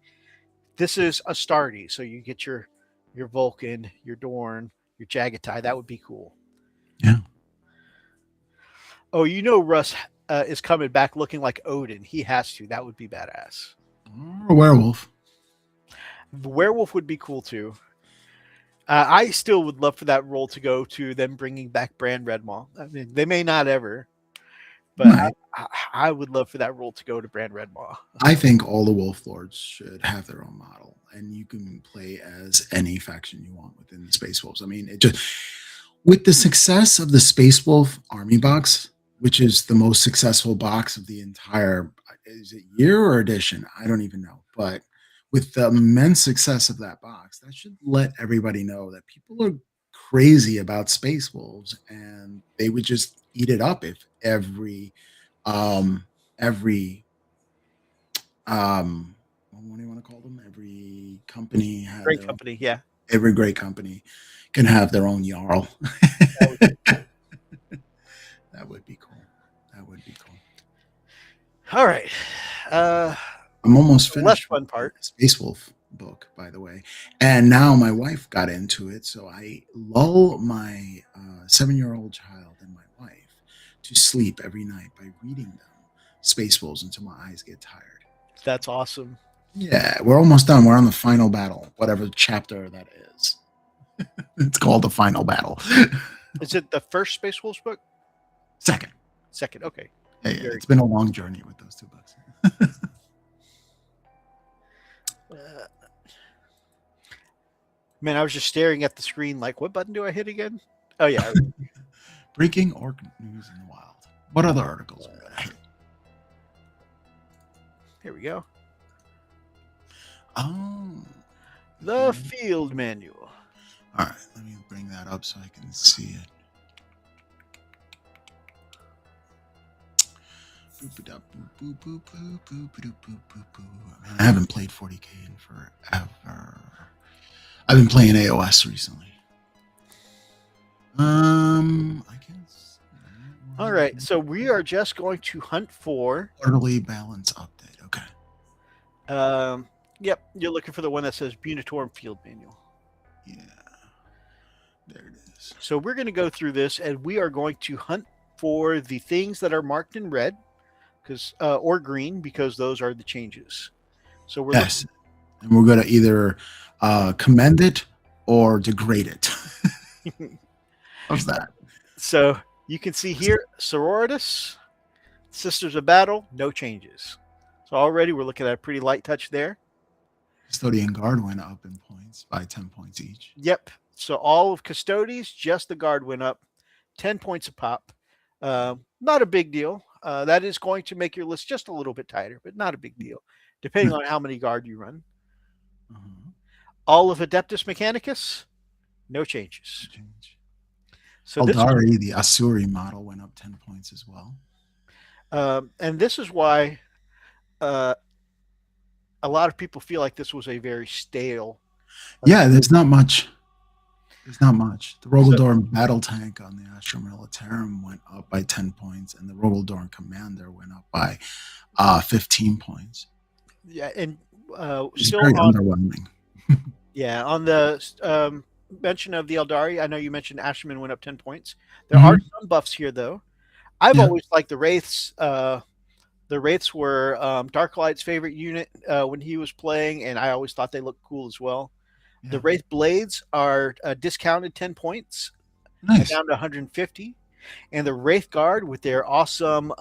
S1: this is Astartes. So you get your Vulcan, your Dorn, your Jagatai. That would be cool.
S2: Yeah.
S1: Oh, Russ is coming back looking like Odin. He has to. That would be badass.
S2: Or a werewolf.
S1: The werewolf would be cool too. I still would love for that role to go to them bringing back Bran Redmaw. I mean, they may not ever, but
S2: Right.
S1: I would love for that role to go to Bran Redmaw.
S2: I think all the Wolf Lords should have their own model, and you can play as any faction you want within the Space Wolves. I mean, With the success of the Space Wolf Army box, which is the most successful box of the entire, is it year or edition? I don't even know. But with the immense success of that box, that should let everybody know that people are crazy about Space Wolves, and they would just eat it up if every what do you want to call them? Every company had
S1: Great
S2: their own.
S1: company, yeah.
S2: Every great company can have their own Jarl.
S1: That would be cool.
S2: That would be cool. That would be cool.
S1: All right.
S2: I'm almost
S1: The less
S2: finished with
S1: fun
S2: the
S1: part.
S2: Space Wolf book, by the way. And now my wife got into it, so I lull my 7-year-old child and my wife to sleep every night by reading them Space Wolves until my eyes get tired.
S1: That's awesome.
S2: Yeah, we're almost done. We're on the final battle, whatever chapter that is. It's called the final battle.
S1: Is it the first Space Wolves book?
S2: Second.
S1: Second. Okay.
S2: Yeah, it's been a long journey with those two books.
S1: Man, I was just staring at the screen like, what button do I hit again? Oh, yeah.
S2: Breaking Ork news in the wild. What other articles?
S1: Here we go.
S2: Oh.
S1: The field manual.
S2: All right, let me bring that up so I can see it. Man, I haven't played 40K in forever. I've been playing AOS recently. I guess.
S1: All right, so we are just going to hunt for
S2: quarterly balance update. Okay.
S1: Yep, you're looking for the one that says Bunitorum Field Manual.
S2: Yeah, there it is.
S1: So we're going to go through this, and we are going to hunt for the things that are marked in red, because or green, because those are the changes. So we're
S2: yes, and we're going to either commend it or degrade it. How's that?
S1: So you can see here, Sororitas, Sisters of Battle, no changes. So already we're looking at a pretty light touch there.
S2: Custodian Guard went up in points by 10 points each.
S1: Yep. So all of Custodes, just the Guard went up 10 points a pop. Not a big deal. That is going to make your list just a little bit tighter, but not a big deal, depending on how many Guard you run. All of Adeptus Mechanicus, no changes.
S2: No change.
S1: So
S2: Aldari, the Asuri model, went up 10 points as well.
S1: And this is why a lot of people feel like this was a very stale.
S2: Yeah, there's not much. There's not much. The Rogaldorn battle tank on the Astra Militarum went up by 10 points, and the Rogaldorn commander went up by 15 points.
S1: Yeah, and
S2: it's still very underwhelming.
S1: Yeah, on the mention of the Eldari, I know you mentioned Asherman went up 10 points. There are some buffs here, though. I've always liked the Wraiths. The Wraiths were Darklight's favorite unit when he was playing, and I always thought they looked cool as well. Yeah. The Wraith Blades are discounted 10 points, down to 150. And the Wraith Guard with their awesome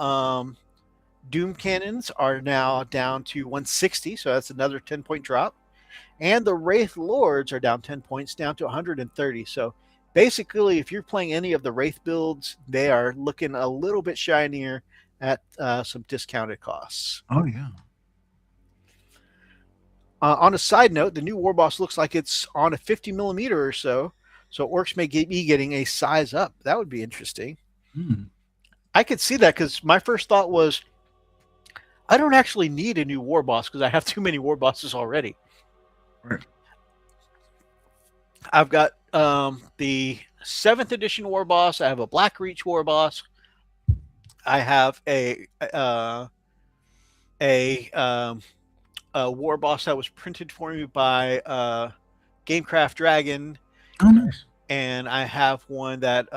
S1: Doom Cannons are now down to 160, so that's another 10-point drop. And the Wraith Lords are down 10 points, down to 130. So basically, if you're playing any of the Wraith builds, they are looking a little bit shinier at some discounted costs.
S2: Oh, yeah.
S1: On a side note, the new Warboss looks like it's on a 50 millimeter or so. So Orcs may be getting a size up. That would be interesting. I could see that because my first thought was, I don't actually need a new Warboss because I have too many Warbosses already.
S2: Right.
S1: I've got the 7th edition Warboss. I have a Black Reach Warboss. I have a Warboss that was printed for me by Gamecraft Dragon.
S2: Oh, nice.
S1: And I have one that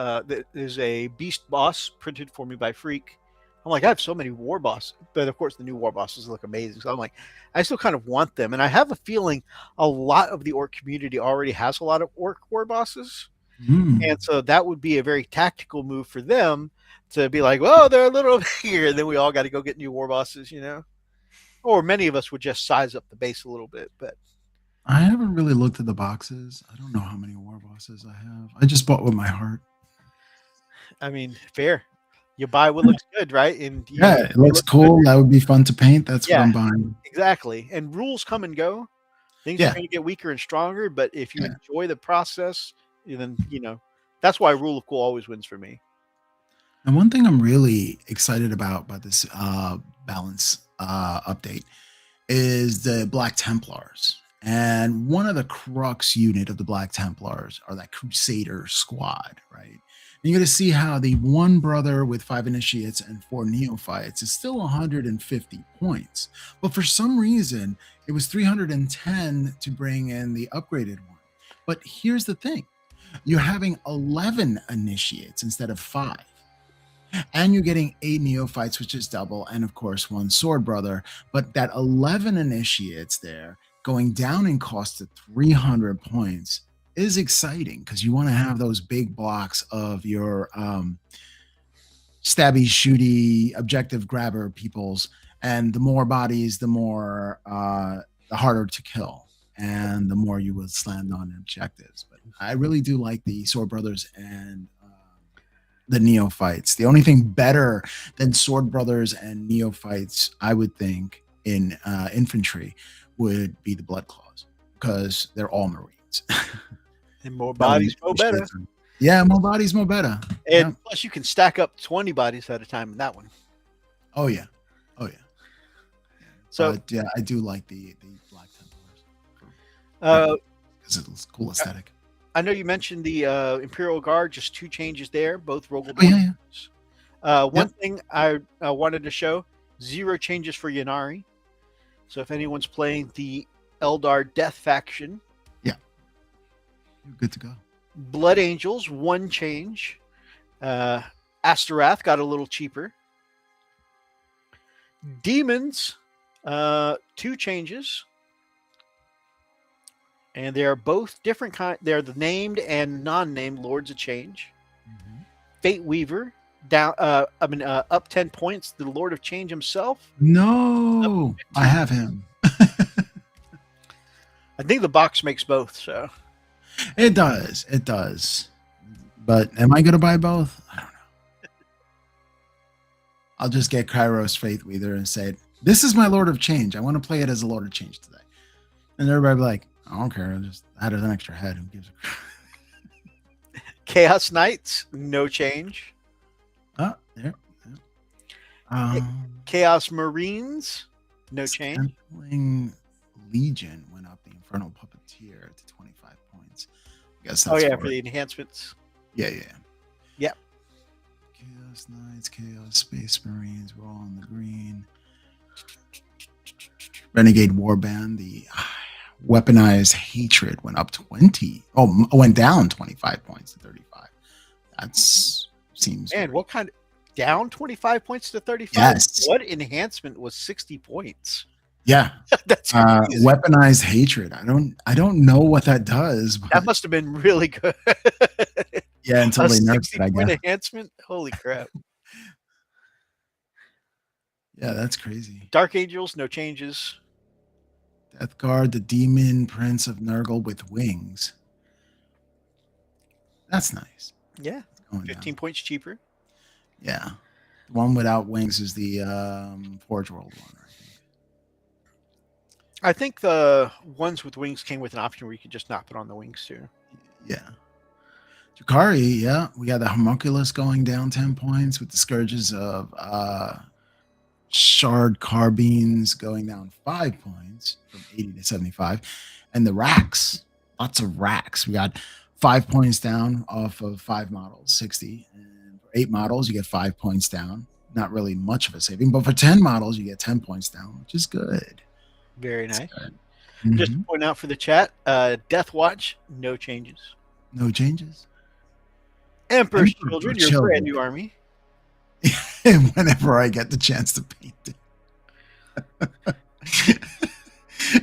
S1: is a Beast Boss printed for me by Freak. I'm like, I have so many Warbosses, but of course the new Warbosses look amazing. So I'm like, I still kind of want them. And I have a feeling a lot of the Orc community already has a lot of Orc Warbosses. And so that would be a very tactical move for them to be like, well, they're a little bigger. And then we all got to go get new Warbosses, you know? Or many of us would just size up the base a little bit. But
S2: I haven't really looked at the boxes. I don't know how many Warbosses I have. I just bought with my heart.
S1: I mean, fair. You buy what looks good, right? And you
S2: Yeah,
S1: know,
S2: it
S1: they
S2: looks
S1: look good.
S2: cool. That would be fun to paint. That's what
S1: Yeah,
S2: I'm buying.
S1: exactly. And rules come and go. Things are
S2: Yeah,
S1: going to get weaker and stronger, but if you
S2: yeah.
S1: enjoy the process, then that's why rule of cool always wins for me.
S2: And one thing I'm really excited about this balance update is the Black Templars. And one of the crux unit of the Black Templars are that Crusader squad, right? And you're going to see how the one brother with 5 initiates and 4 neophytes is still 150 points. But for some reason, it was 310 to bring in the upgraded one. But here's the thing, you're having 11 initiates instead of 5, and you're getting 8 neophytes, which is double, and of course 1 sword brother. But that 11 initiates there going down in cost to 300 points is exciting, because you want to have those big blocks of your stabby shooty objective grabber peoples, and the more bodies, the harder to kill, and the more you will slam on objectives. But I really do like the sword brothers and the neophytes. The only thing better than sword brothers and neophytes, I would think, in infantry would be the blood claws, because they're all marines.
S1: And more
S2: No
S1: bodies, more better.
S2: Yeah, more bodies, more better.
S1: And
S2: Yeah.
S1: plus, you can stack up 20 bodies at a time in that one.
S2: Oh yeah. Oh yeah.
S1: So,
S2: But yeah, I do like the Black
S1: uh,
S2: Templars because it's a cool aesthetic.
S1: I know you mentioned the Imperial Guard, just 2 changes there, both Rogel.
S2: Oh yeah, yeah.
S1: One thing I wanted to show, 0 changes for Yanari. So if anyone's playing the Eldar Death faction,
S2: Yeah. You're good to go.
S1: Blood Angels, 1 change. Astaroth got a little cheaper. Demons, 2 changes. And they are both different kind. They're the named and non-named Lords of Change.
S2: Mhm.
S1: Fate Weaver down. Up 10 points. The Lord of Change himself.
S2: No, I have him.
S1: I think the box makes both. So
S2: It does. It does. But am I going to buy both? I don't know. I'll just get Kairos Faith Weaver and say, this is my Lord of Change. I want to play it as a Lord of Change today. And everybody be like, I don't care. I just added an extra head. Who gives a crap?
S1: Chaos Knights, no change.
S2: Oh, there.
S1: Chaos Marines, no change.
S2: Sampling Legion went up the Infernal Puppeteer to 25 points. I guess that's
S1: Oh yeah, for the enhancements.
S2: Yeah.
S1: Yep.
S2: Chaos Knights, Chaos Space Marines, we're all on the green. Renegade Warband, the weaponized hatred went up went down 25 points to 35. That's seems
S1: Man, what kind of down 25 points to 35?
S2: Yes.
S1: What enhancement was 60 points?
S2: Yeah.
S1: That's crazy.
S2: Weaponized hatred. I don't know what that does, but
S1: That must have been really good.
S2: yeah, until they nerfed it, I guess.
S1: Enhancement? Holy crap.
S2: Yeah, that's crazy.
S1: Dark Angels, no changes.
S2: Death Guard, the Demon Prince of Nurgle with wings. That's nice.
S1: Yeah.
S2: Going
S1: 15
S2: down.
S1: points cheaper.
S2: Yeah. The one without wings is the Forge World one, I think.
S1: I think the ones with wings came with an option where you could just not put on the wings too.
S2: Yeah. Drukhari, yeah. We got the Homunculus going down 10 points with the Scourges of Shard Carbines going down 5 points from 80 to 75. And the racks, lots of racks. We got 5 points down off of 5 models, 60. And for 8 models, you get 5 points down. Not really much of a saving, but for 10 models, you get 10 points down, which is good.
S1: Very nice.
S2: Mm-hmm.
S1: Just to point out for the chat, Death Watch, no changes.
S2: No changes.
S1: Emperor's Children, your brand new army.
S2: Whenever I get the chance to paint it.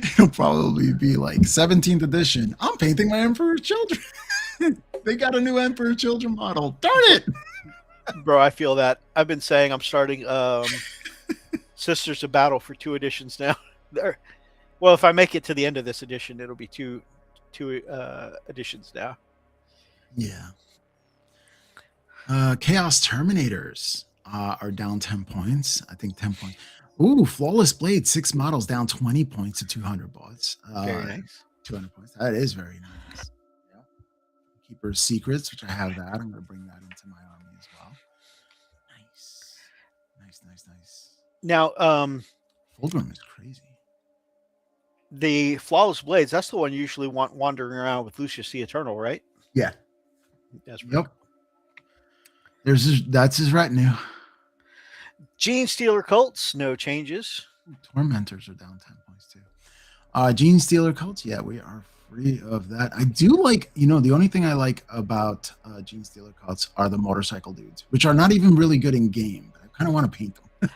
S2: It'll probably be like 17th edition. I'm painting my Emperor's Children. They got a new Emperor's Children model. Darn it.
S1: Bro, I feel that. I've been saying I'm starting Sisters of Battle for 2 editions now. Well, if I make it to the end of this edition, it'll be two editions now.
S2: Yeah. Chaos Terminators are down 10 points. I think 10 points. Ooh, Flawless Blade, 6 models down 20 points to 200 bots.
S1: Very nice.
S2: 200 points. That is very nice. Yeah. Keeper's Secrets, which I have that. I'm going to bring that into my army as well. Nice. Nice, nice, nice.
S1: Now,
S2: Fulgrim is crazy.
S1: the Flawless Blades, that's the one you usually want wandering around with Lucius the Eternal, right?
S2: Yeah.
S1: That's pretty cool.
S2: That's his retinue.
S1: Gene Stealer Cults, no changes.
S2: Tormentors are down 10 points too. Gene Stealer Cults, yeah, we are free of that. I do like, the only thing I like about Gene Stealer Cults are the motorcycle dudes, which are not even really good in game, but I kind of want to paint them.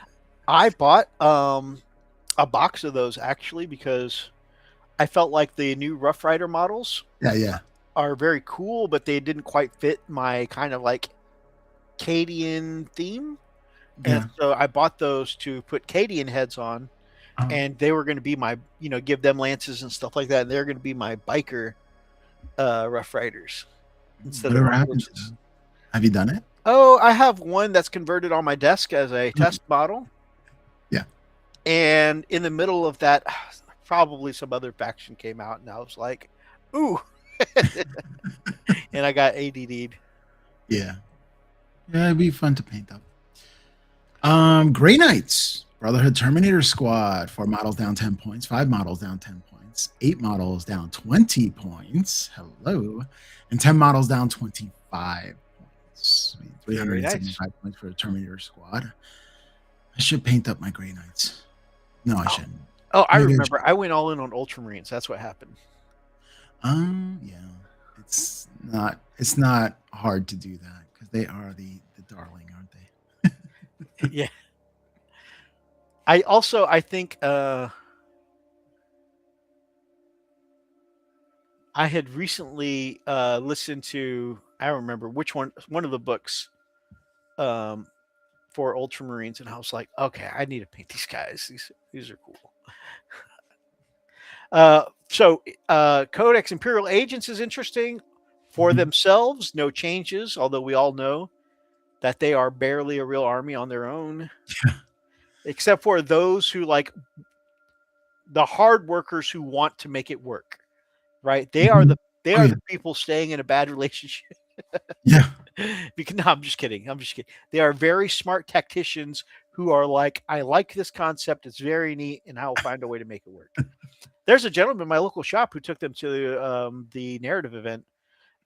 S1: I bought a box of those actually because I felt like the new Rough Rider models are very cool, but they didn't quite fit my kind of like Cadian theme. And so I bought those to put Cadian heads on, and they were going to be my, give them lances and stuff like that. And they're going to be my biker Rough Riders instead of horses.
S2: Have you done it?
S1: Oh, I have one that's converted on my desk as a test model.
S2: Yeah.
S1: And in the middle of that, probably some other faction came out, and I was like, ooh. And I got ADD'd.
S2: Yeah. Yeah, it'd be fun to paint them. Grey Knights, Brotherhood Terminator Squad, 4 models down 10 points, 5 models down 10 points, 8 models down 20 points. Hello. And 10 models down 25 points. 375 points for the Terminator Squad. I should paint up my Grey Knights. No, I shouldn't.
S1: Oh, I remember. I went all in on Ultramarines. That's what happened.
S2: Yeah. It's not hard to do that because they are the darling, aren't they?
S1: Yeah. I think I had recently listened to, I don't remember which one of the books for Ultramarines, and I was like, okay, I need to paint these guys. These are cool. So Codex Imperial Agents is interesting for themselves. No changes, although we all know that they are barely a real army on their own. Except for those who like the hard workers who want to make it work, right? They are the people staying in a bad relationship.
S2: Yeah.
S1: Because, no, I'm just kidding. They are very smart tacticians who are like, I like this concept. It's very neat, and I'll find a way to make it work. There's a gentleman in my local shop who took them to the narrative event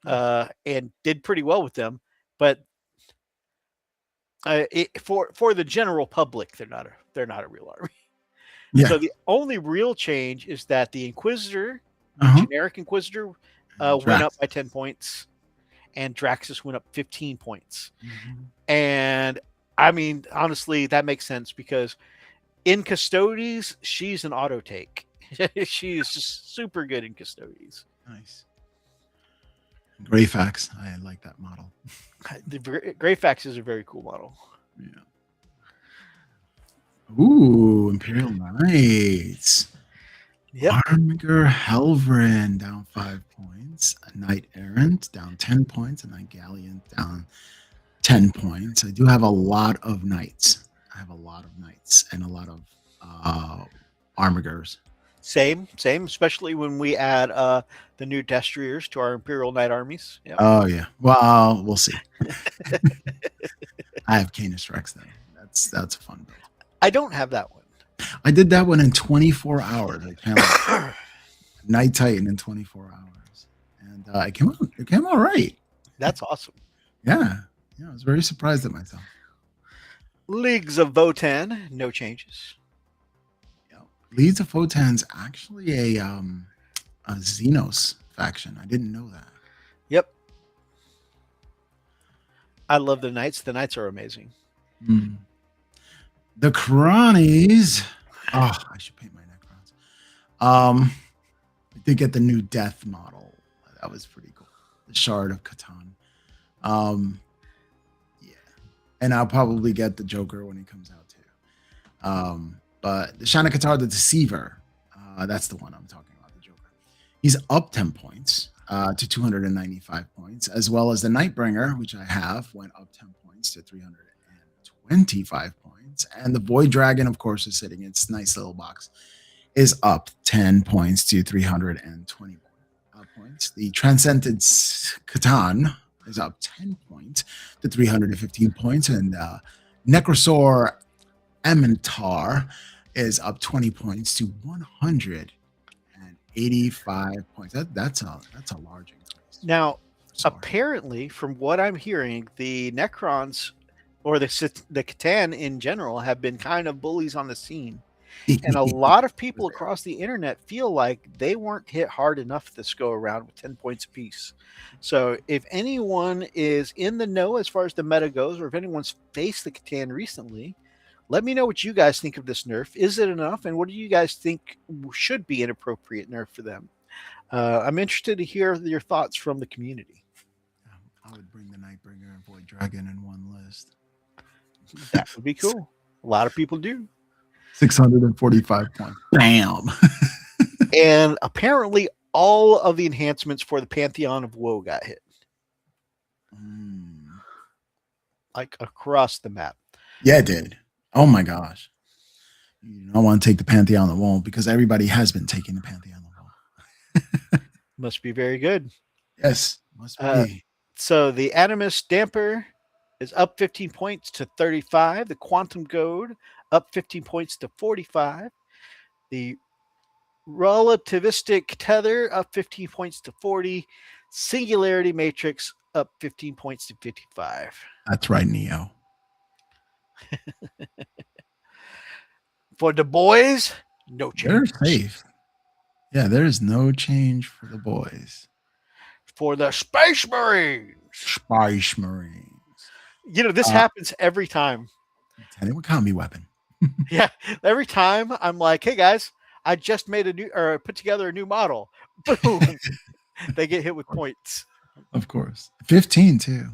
S1: and did pretty well with them, but for the general public, they're not a real army. Yeah. So the only real change is that the Inquisitor, generic Inquisitor, went up by 10 points, and Draxus went up 15 points. And I mean, honestly, that makes sense because in Custodes, she's an auto take. She is just super good in Custodes.
S2: Nice. Greyfax, I like that model.
S1: The Greyfax is a very cool model.
S2: Yeah. Ooh, Imperial Knights. Yep. Armiger Helvrin down 5 points. A Knight Errant down 10 points. A Knight Galleon down 10 points. I do have a lot of Knights. And a lot of Armigers.
S1: Same, especially when we add the new Destriers to our Imperial Knight armies. Yep.
S2: Oh, yeah. Well, we'll see. I have Canis Rex, though. That's a fun build.
S1: I don't have that one.
S2: I did that one in 24 hours. I Knight Titan in 24 hours. And it came out right.
S1: That's awesome.
S2: Yeah. I was very surprised at myself.
S1: Leagues of Votan, no changes.
S2: Leagues of Votan's actually a Xenos faction. I didn't know that.
S1: Yep. I love the Knights. The Knights are amazing.
S2: The Cronies. Oh, I should paint my Necrons. I did get the new Death model. That was pretty cool. The Shard of Catan. Yeah. And I'll probably get the Joker when he comes out too. But the Shana Qatar, the Deceiver, that's the one I'm talking about, the Joker. He's up 10 points. to 295 points, as well as the Nightbringer, which I have, went up 10 points to 325 points. And the Void Dragon, of course, is sitting in its nice little box, is up 10 points to 320 points. The Transcendent Catan is up 10 points to 315 points. And Necrosaur Amentar is up 20 points to 185 points. That's a large increase.
S1: Now, apparently, from what I'm hearing, the Necrons or the Catan in general have been kind of bullies on the scene. And a lot of people across the internet feel like they weren't hit hard enough this go around with 10 points apiece. So if anyone is in the know as far as the meta goes, or if anyone's faced the Catan recently, let me know what you guys think of this nerf. Is it enough? And what do you guys think should be an appropriate nerf for them? I'm interested to hear your thoughts from the community.
S2: I would bring the Nightbringer and Void Dragon in one list.
S1: That would be cool. A lot of people do.
S2: 645 points. Bam.
S1: And apparently all of the enhancements for the Pantheon of Woe got hit. Like across the map.
S2: Yeah, it did. Oh my gosh. You don't want to take the Pantheon of Woe because everybody has been taking the Pantheon of Woe.
S1: Must be very good.
S2: Yes, must be.
S1: So the Animus Damper is up 15 points to 35. The Quantum Goad up 15 points to 45. The Relativistic Tether up 15 points to 40. Singularity Matrix up 15 points to 55.
S2: That's right, Neo.
S1: For the boys, no change.
S2: They're safe. Yeah, there's no change for the boys.
S1: For the Space Marines.
S2: Space Marines.
S1: You know, this happens every time.
S2: Wakami weapon.
S1: Yeah, every time I'm like, hey guys, I just made put together a new model. Boom. They get hit with points.
S2: Of course. 15 too.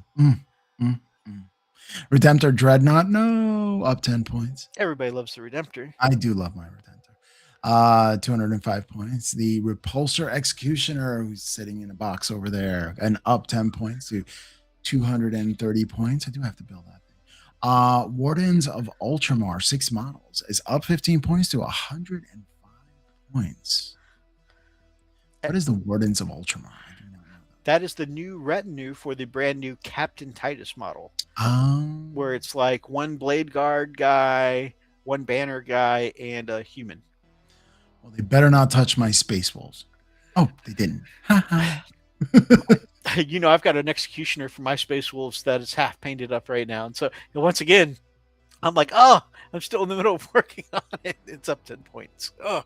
S2: Redemptor Dreadnought, no, up 10 points.
S1: Everybody loves the Redemptor.
S2: I do love my Redemptor. 205 points. The Repulsor Executioner, who's sitting in a box over there, and up 10 points to 230 points. I do have to build that thing. Wardens of Ultramar, 6 models, is up 15 points to 105 points. What is the Wardens of Ultramar? I do not know
S1: that is the new retinue for the brand new Captain Titus model. Where it's like one Blade Guard guy, one Banner guy, and a human.
S2: Well, they better not touch my Space Wolves. Oh, they didn't.
S1: You know, I've got an Executioner for my Space Wolves that is half painted up right now. And so, once again, I'm like, oh, I'm still in the middle of working on it. It's up 10 points. Oh.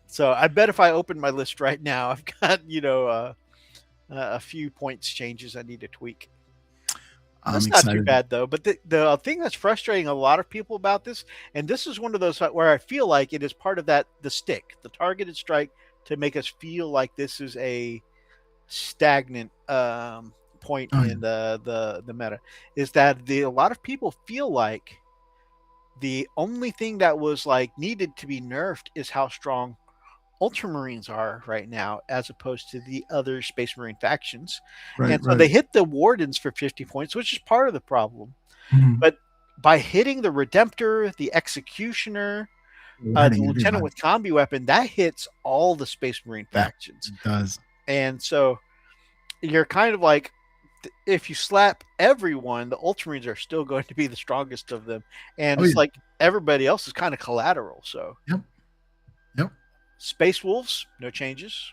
S1: So I bet if I open my list right now, I've got, a few points changes I need to tweak. That's not too bad, though. But the thing that's frustrating a lot of people about this, and this is one of those where I feel like it is part of the stick, the targeted strike, to make us feel like this is a stagnant point in the meta, is that a lot of people feel like the only thing that was like needed to be nerfed is how strong Ultramarines are right now, as opposed to the other Space Marine factions. And so they hit the Wardens for 50 points, which is part of the problem. But by hitting the Redemptor, the Executioner, the Lieutenant with Combi Weapon, that hits all the Space Marine factions.
S2: It does.
S1: And so you're kind of like, if you slap everyone, the Ultramarines are still going to be the strongest of them. And it's like everybody else is kind of collateral. So
S2: Yep.
S1: Space Wolves, no changes,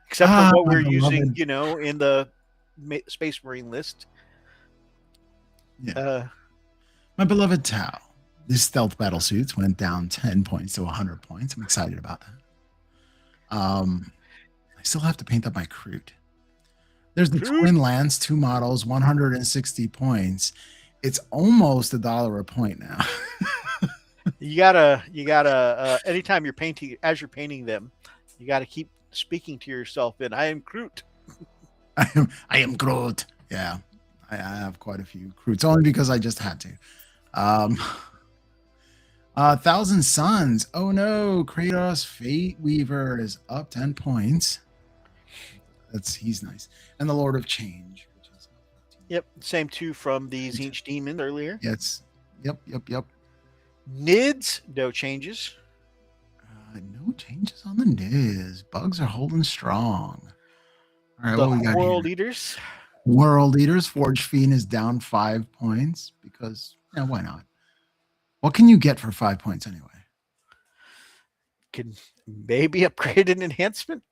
S1: except for what we're using, in the Space Marine list.
S2: Yeah. My beloved Tau. These stealth battle suits went down 10 points to 100 points. I'm excited about that. I still have to paint up my Kroot. There's the Twin Lance, 2 models, 160 points. It's almost $1 a point now.
S1: You gotta. Anytime you're painting, as you're painting them, you gotta keep speaking to yourself. I am Kroot.
S2: I am Groot. Yeah, I have quite a few Kroots, only because I just had to. Thousand Suns. Oh no, Kratos Fate Weaver is up 10 points. That's he's nice. And the Lord of Change, which is 15.
S1: Yep, same two from the
S2: It's-
S1: Zinch Demon earlier.
S2: Yeah, it's yep.
S1: Nids, no changes.
S2: No changes on the Niz. Bugs are holding strong. All right,
S1: The
S2: what we got
S1: World
S2: here?
S1: Eaters,
S2: World Eaters. Forge Fiend is down 5 points because yeah, why not? What can you get for 5 points anyway?
S1: can maybe upgrade an enhancement.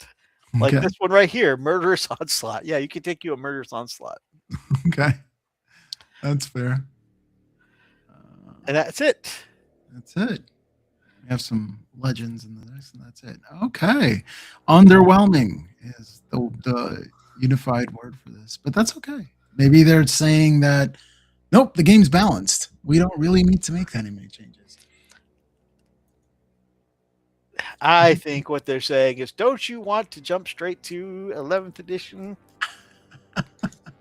S1: Like
S2: Okay,
S1: this one right here, Murderous Onslaught. Yeah, you can take you a Murderous Onslaught.
S2: okay, that's fair.
S1: And that's it.
S2: That's it. We have some legends in this, and that's it. Okay, underwhelming is the unified word for this, but that's okay. Maybe they're saying that nope, the game's balanced. We don't really need to make that many changes.
S1: I think what they're saying is, don't you want to jump straight to 11th edition?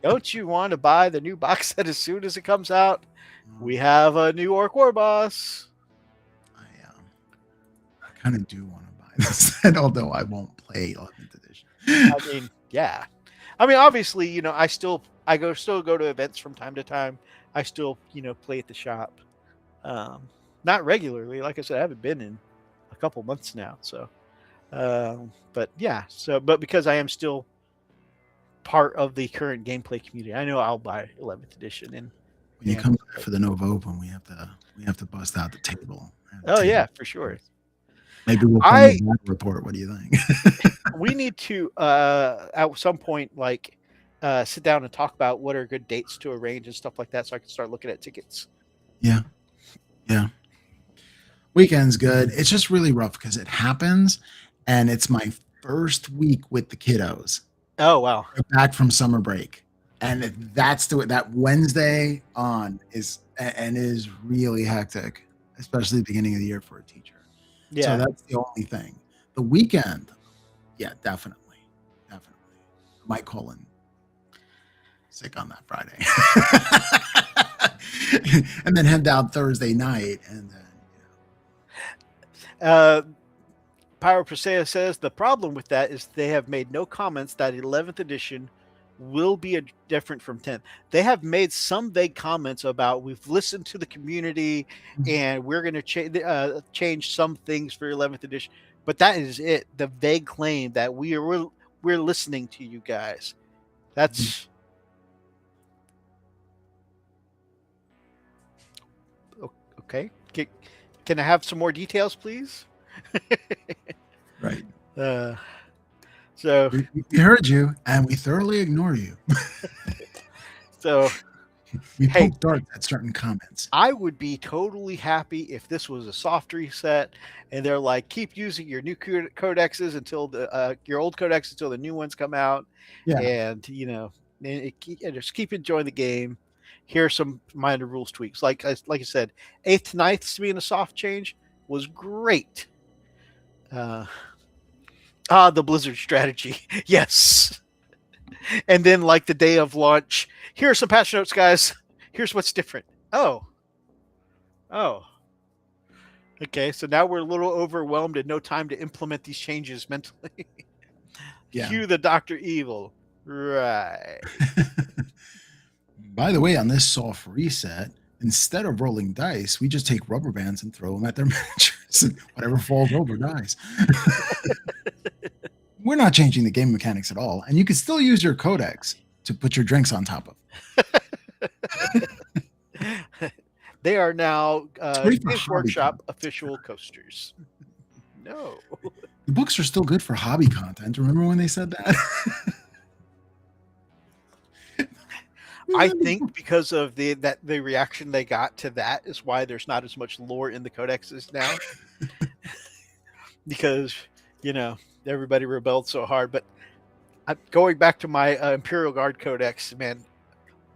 S1: Don't you want to buy the new box set as soon as it comes out? We have a new Ork Warboss.
S2: I kind of do want to buy this, although I won't play 11th edition.
S1: I mean, yeah. I mean, obviously, I still go to events from time to time. I still, play at the shop. Not regularly. Like I said, I haven't been in a couple months now. So, but yeah. But because I am still part of the current gameplay community, I know I'll buy 11th edition. And
S2: when you come back for the Nova Open, we have to bust out the table.
S1: Oh yeah, for sure.
S2: Maybe we'll find a report. What do you think?
S1: We need to at some point sit down and talk about what are good dates to arrange and stuff like that, so I can start looking at tickets.
S2: Yeah. Weekend's good. It's just really rough because it happens, and it's my first week with the kiddos.
S1: Oh wow!
S2: We're back from summer break, and that's that Wednesday on is really hectic, especially the beginning of the year for a teacher.
S1: Yeah.
S2: So that's the only thing. The weekend, yeah, definitely. Might call in sick on that Friday, and then head down Thursday night, and then.
S1: Pyro Presea says the problem with that is they have made no comments that 11th edition will be different from 10th. They have made some vague comments about we've listened to the community and we're going to change some things for 11th edition, but that is it. The vague claim that we're listening to you guys. That's okay. Can I have some more details, please?
S2: Right.
S1: So
S2: we heard you, and we thoroughly ignore you.
S1: So
S2: we poke darts at certain comments.
S1: I would be totally happy if this was a soft reset, and they're like, keep using your new codexes until your old codex until the new ones come out, and just keep enjoying the game. Here's some minor rules tweaks, like I said, 8th to 9th being a soft change was great. The Blizzard strategy, yes. And then like the day of launch, here are some patch notes, guys. Here's what's different. Oh. Okay, so now we're a little overwhelmed and no time to implement these changes mentally. Cue the Dr. Evil. Right.
S2: By the way, on this soft reset, instead of rolling dice, we just take rubber bands and throw them at their miniatures, and whatever falls over dies. We're not changing the game mechanics at all, and you can still use your codex to put your drinks on top of.
S1: They are now Games Workshop official coasters. No.
S2: The books are still good for hobby content. Remember when they said that?
S1: I think because of the reaction they got to that is why there's not as much lore in the codexes now. Because, everybody rebelled so hard. But going back to my Imperial Guard Codex, man,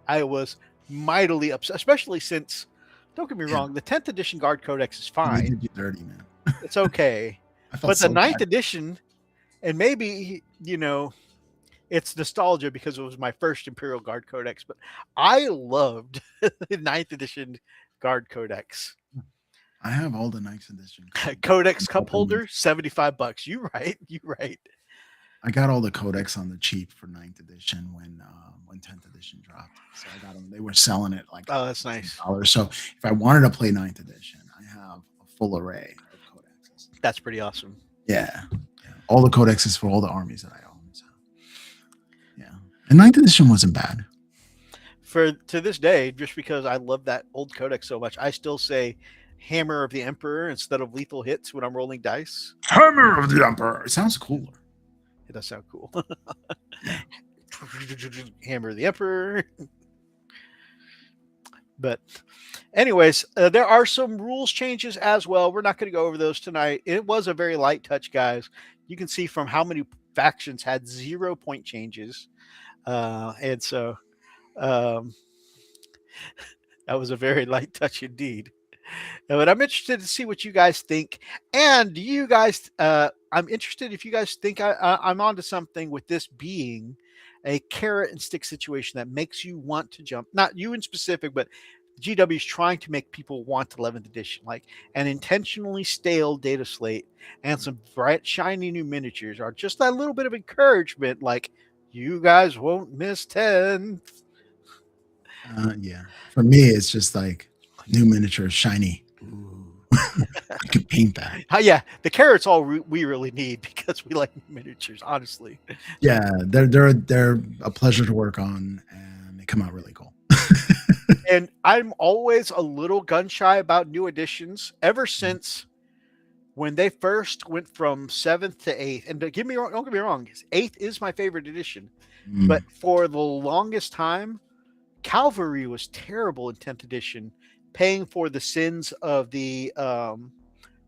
S1: I was mightily upset, especially since, don't get me wrong, the 10th edition Guard Codex is fine.
S2: They did you dirty, man.
S1: It's okay. But the 9th edition, and maybe, it's nostalgia because it was my first Imperial Guard Codex, but I loved the 9th edition Guard Codex.
S2: I have all the 9th edition.
S1: Codex cup holder, $75. You right.
S2: I got all the codex on the cheap for ninth edition when 10th edition dropped. So I got them. They were selling it like
S1: Oh, that's nice.
S2: $1,000. So if I wanted to play ninth edition, I have a full array of codexes.
S1: That's pretty awesome.
S2: Yeah, yeah. All the codexes for all the armies that I own. So yeah, and ninth edition wasn't bad.
S1: To this day, just because I love that old codex so much, I still say Hammer of the Emperor instead of lethal hits when I'm rolling dice.
S2: Hammer of the Emperor. It sounds cooler.
S1: It does sound cool. Hammer of the Emperor. But anyways, there are some rules changes as well. We're not going to go over those tonight. It was a very light touch, guys. You can see from how many factions had 0 point changes. And so that was a very light touch indeed. But I'm interested to see what you guys think. And do you guys, I'm interested if you guys think I'm onto something with this being a carrot and stick situation that makes you want to jump. Not you in specific, but GW is trying to make people want 11th edition, like an intentionally stale data slate and some bright, shiny new miniatures are just that little bit of encouragement. Like, you guys won't miss 10th.
S2: Yeah. For me, it's just like new miniatures, shiny. Ooh. I could paint that.
S1: Yeah, the carrots all we really need because we like miniatures, honestly.
S2: Yeah, they're a pleasure to work on, and they come out really cool.
S1: And I'm always a little gun shy about new editions ever since when they first went from 7th to 8th. And don't get me wrong, 8th is my favorite edition. But for the longest time, Cavalry was terrible in 10th edition, paying for the sins of the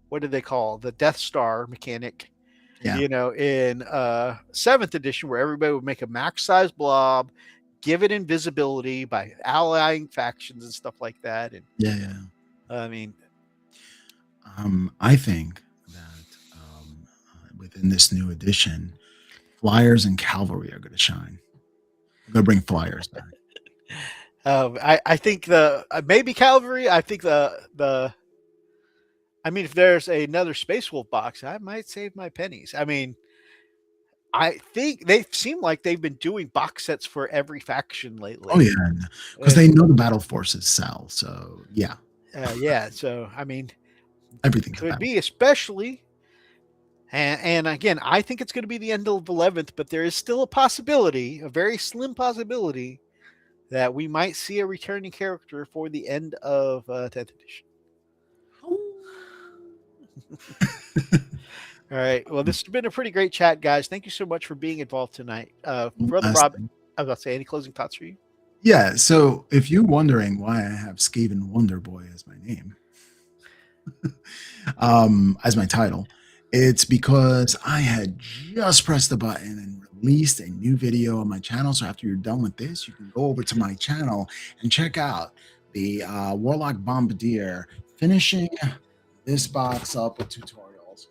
S1: what do they call the Death Star mechanic?
S2: Yeah.
S1: You know, in 7th edition, where everybody would make a max size blob, give it invisibility by allying factions and stuff like that. And
S2: yeah.
S1: I mean,
S2: I think that within this new edition, Flyers and Cavalry are going to shine. I'm going to bring Flyers back.
S1: I think the maybe Cavalry. I think the. I mean, if there's another Space Wolf box, I might save my pennies. I mean, I think they seem like they've been doing box sets for every faction lately.
S2: Oh yeah, because they know the battle forces sell. So yeah,
S1: yeah. So I mean,
S2: everything
S1: could be, especially. And again, I think it's going to be the end of 11th, but there is still a possibility, a very slim possibility, that we might see a returning character for the end of 10th edition. All right. Well, this has been a pretty great chat, guys. Thank you so much for being involved tonight. Brother Rob, I was about to say, any closing thoughts for you?
S2: Yeah. So if you're wondering why I have Skaven Wonderboy as my name, as my title, it's because I had just pressed the button and released a new video on my channel. So after you're done with this, you can go over to my channel and check out the Warlock Bombardier finishing this box up with tutorials.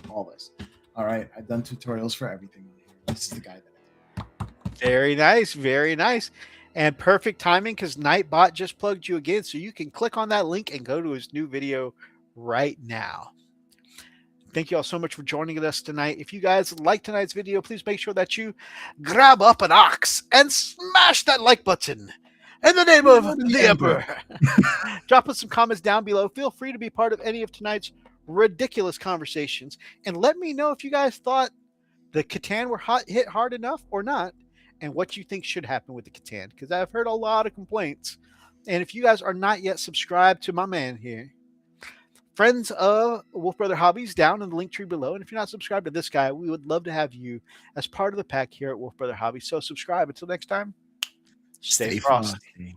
S2: All this. All right. I've done tutorials for everything on here. This is the guy that I did.
S1: Very nice. Very nice. And perfect timing because Nightbot just plugged you again. So you can click on that link and go to his new video right now. Thank you all so much for joining us tonight. If you guys like tonight's video, please make sure that you grab up an ox and smash that like button in the name of the Emperor. Drop us some comments down below. Feel free to be part of any of tonight's ridiculous conversations. And let me know if you guys thought the Catan were hit hard enough or not, and what you think should happen with the Catan, because I've heard a lot of complaints. And if you guys are not yet subscribed to my man here, friends of Wolfbrother Hobbies, down in the link tree below. And if you're not subscribed to this guy, we would love to have you as part of the pack here at Wolfbrother Hobbies. So subscribe. Until next time, stay frosty.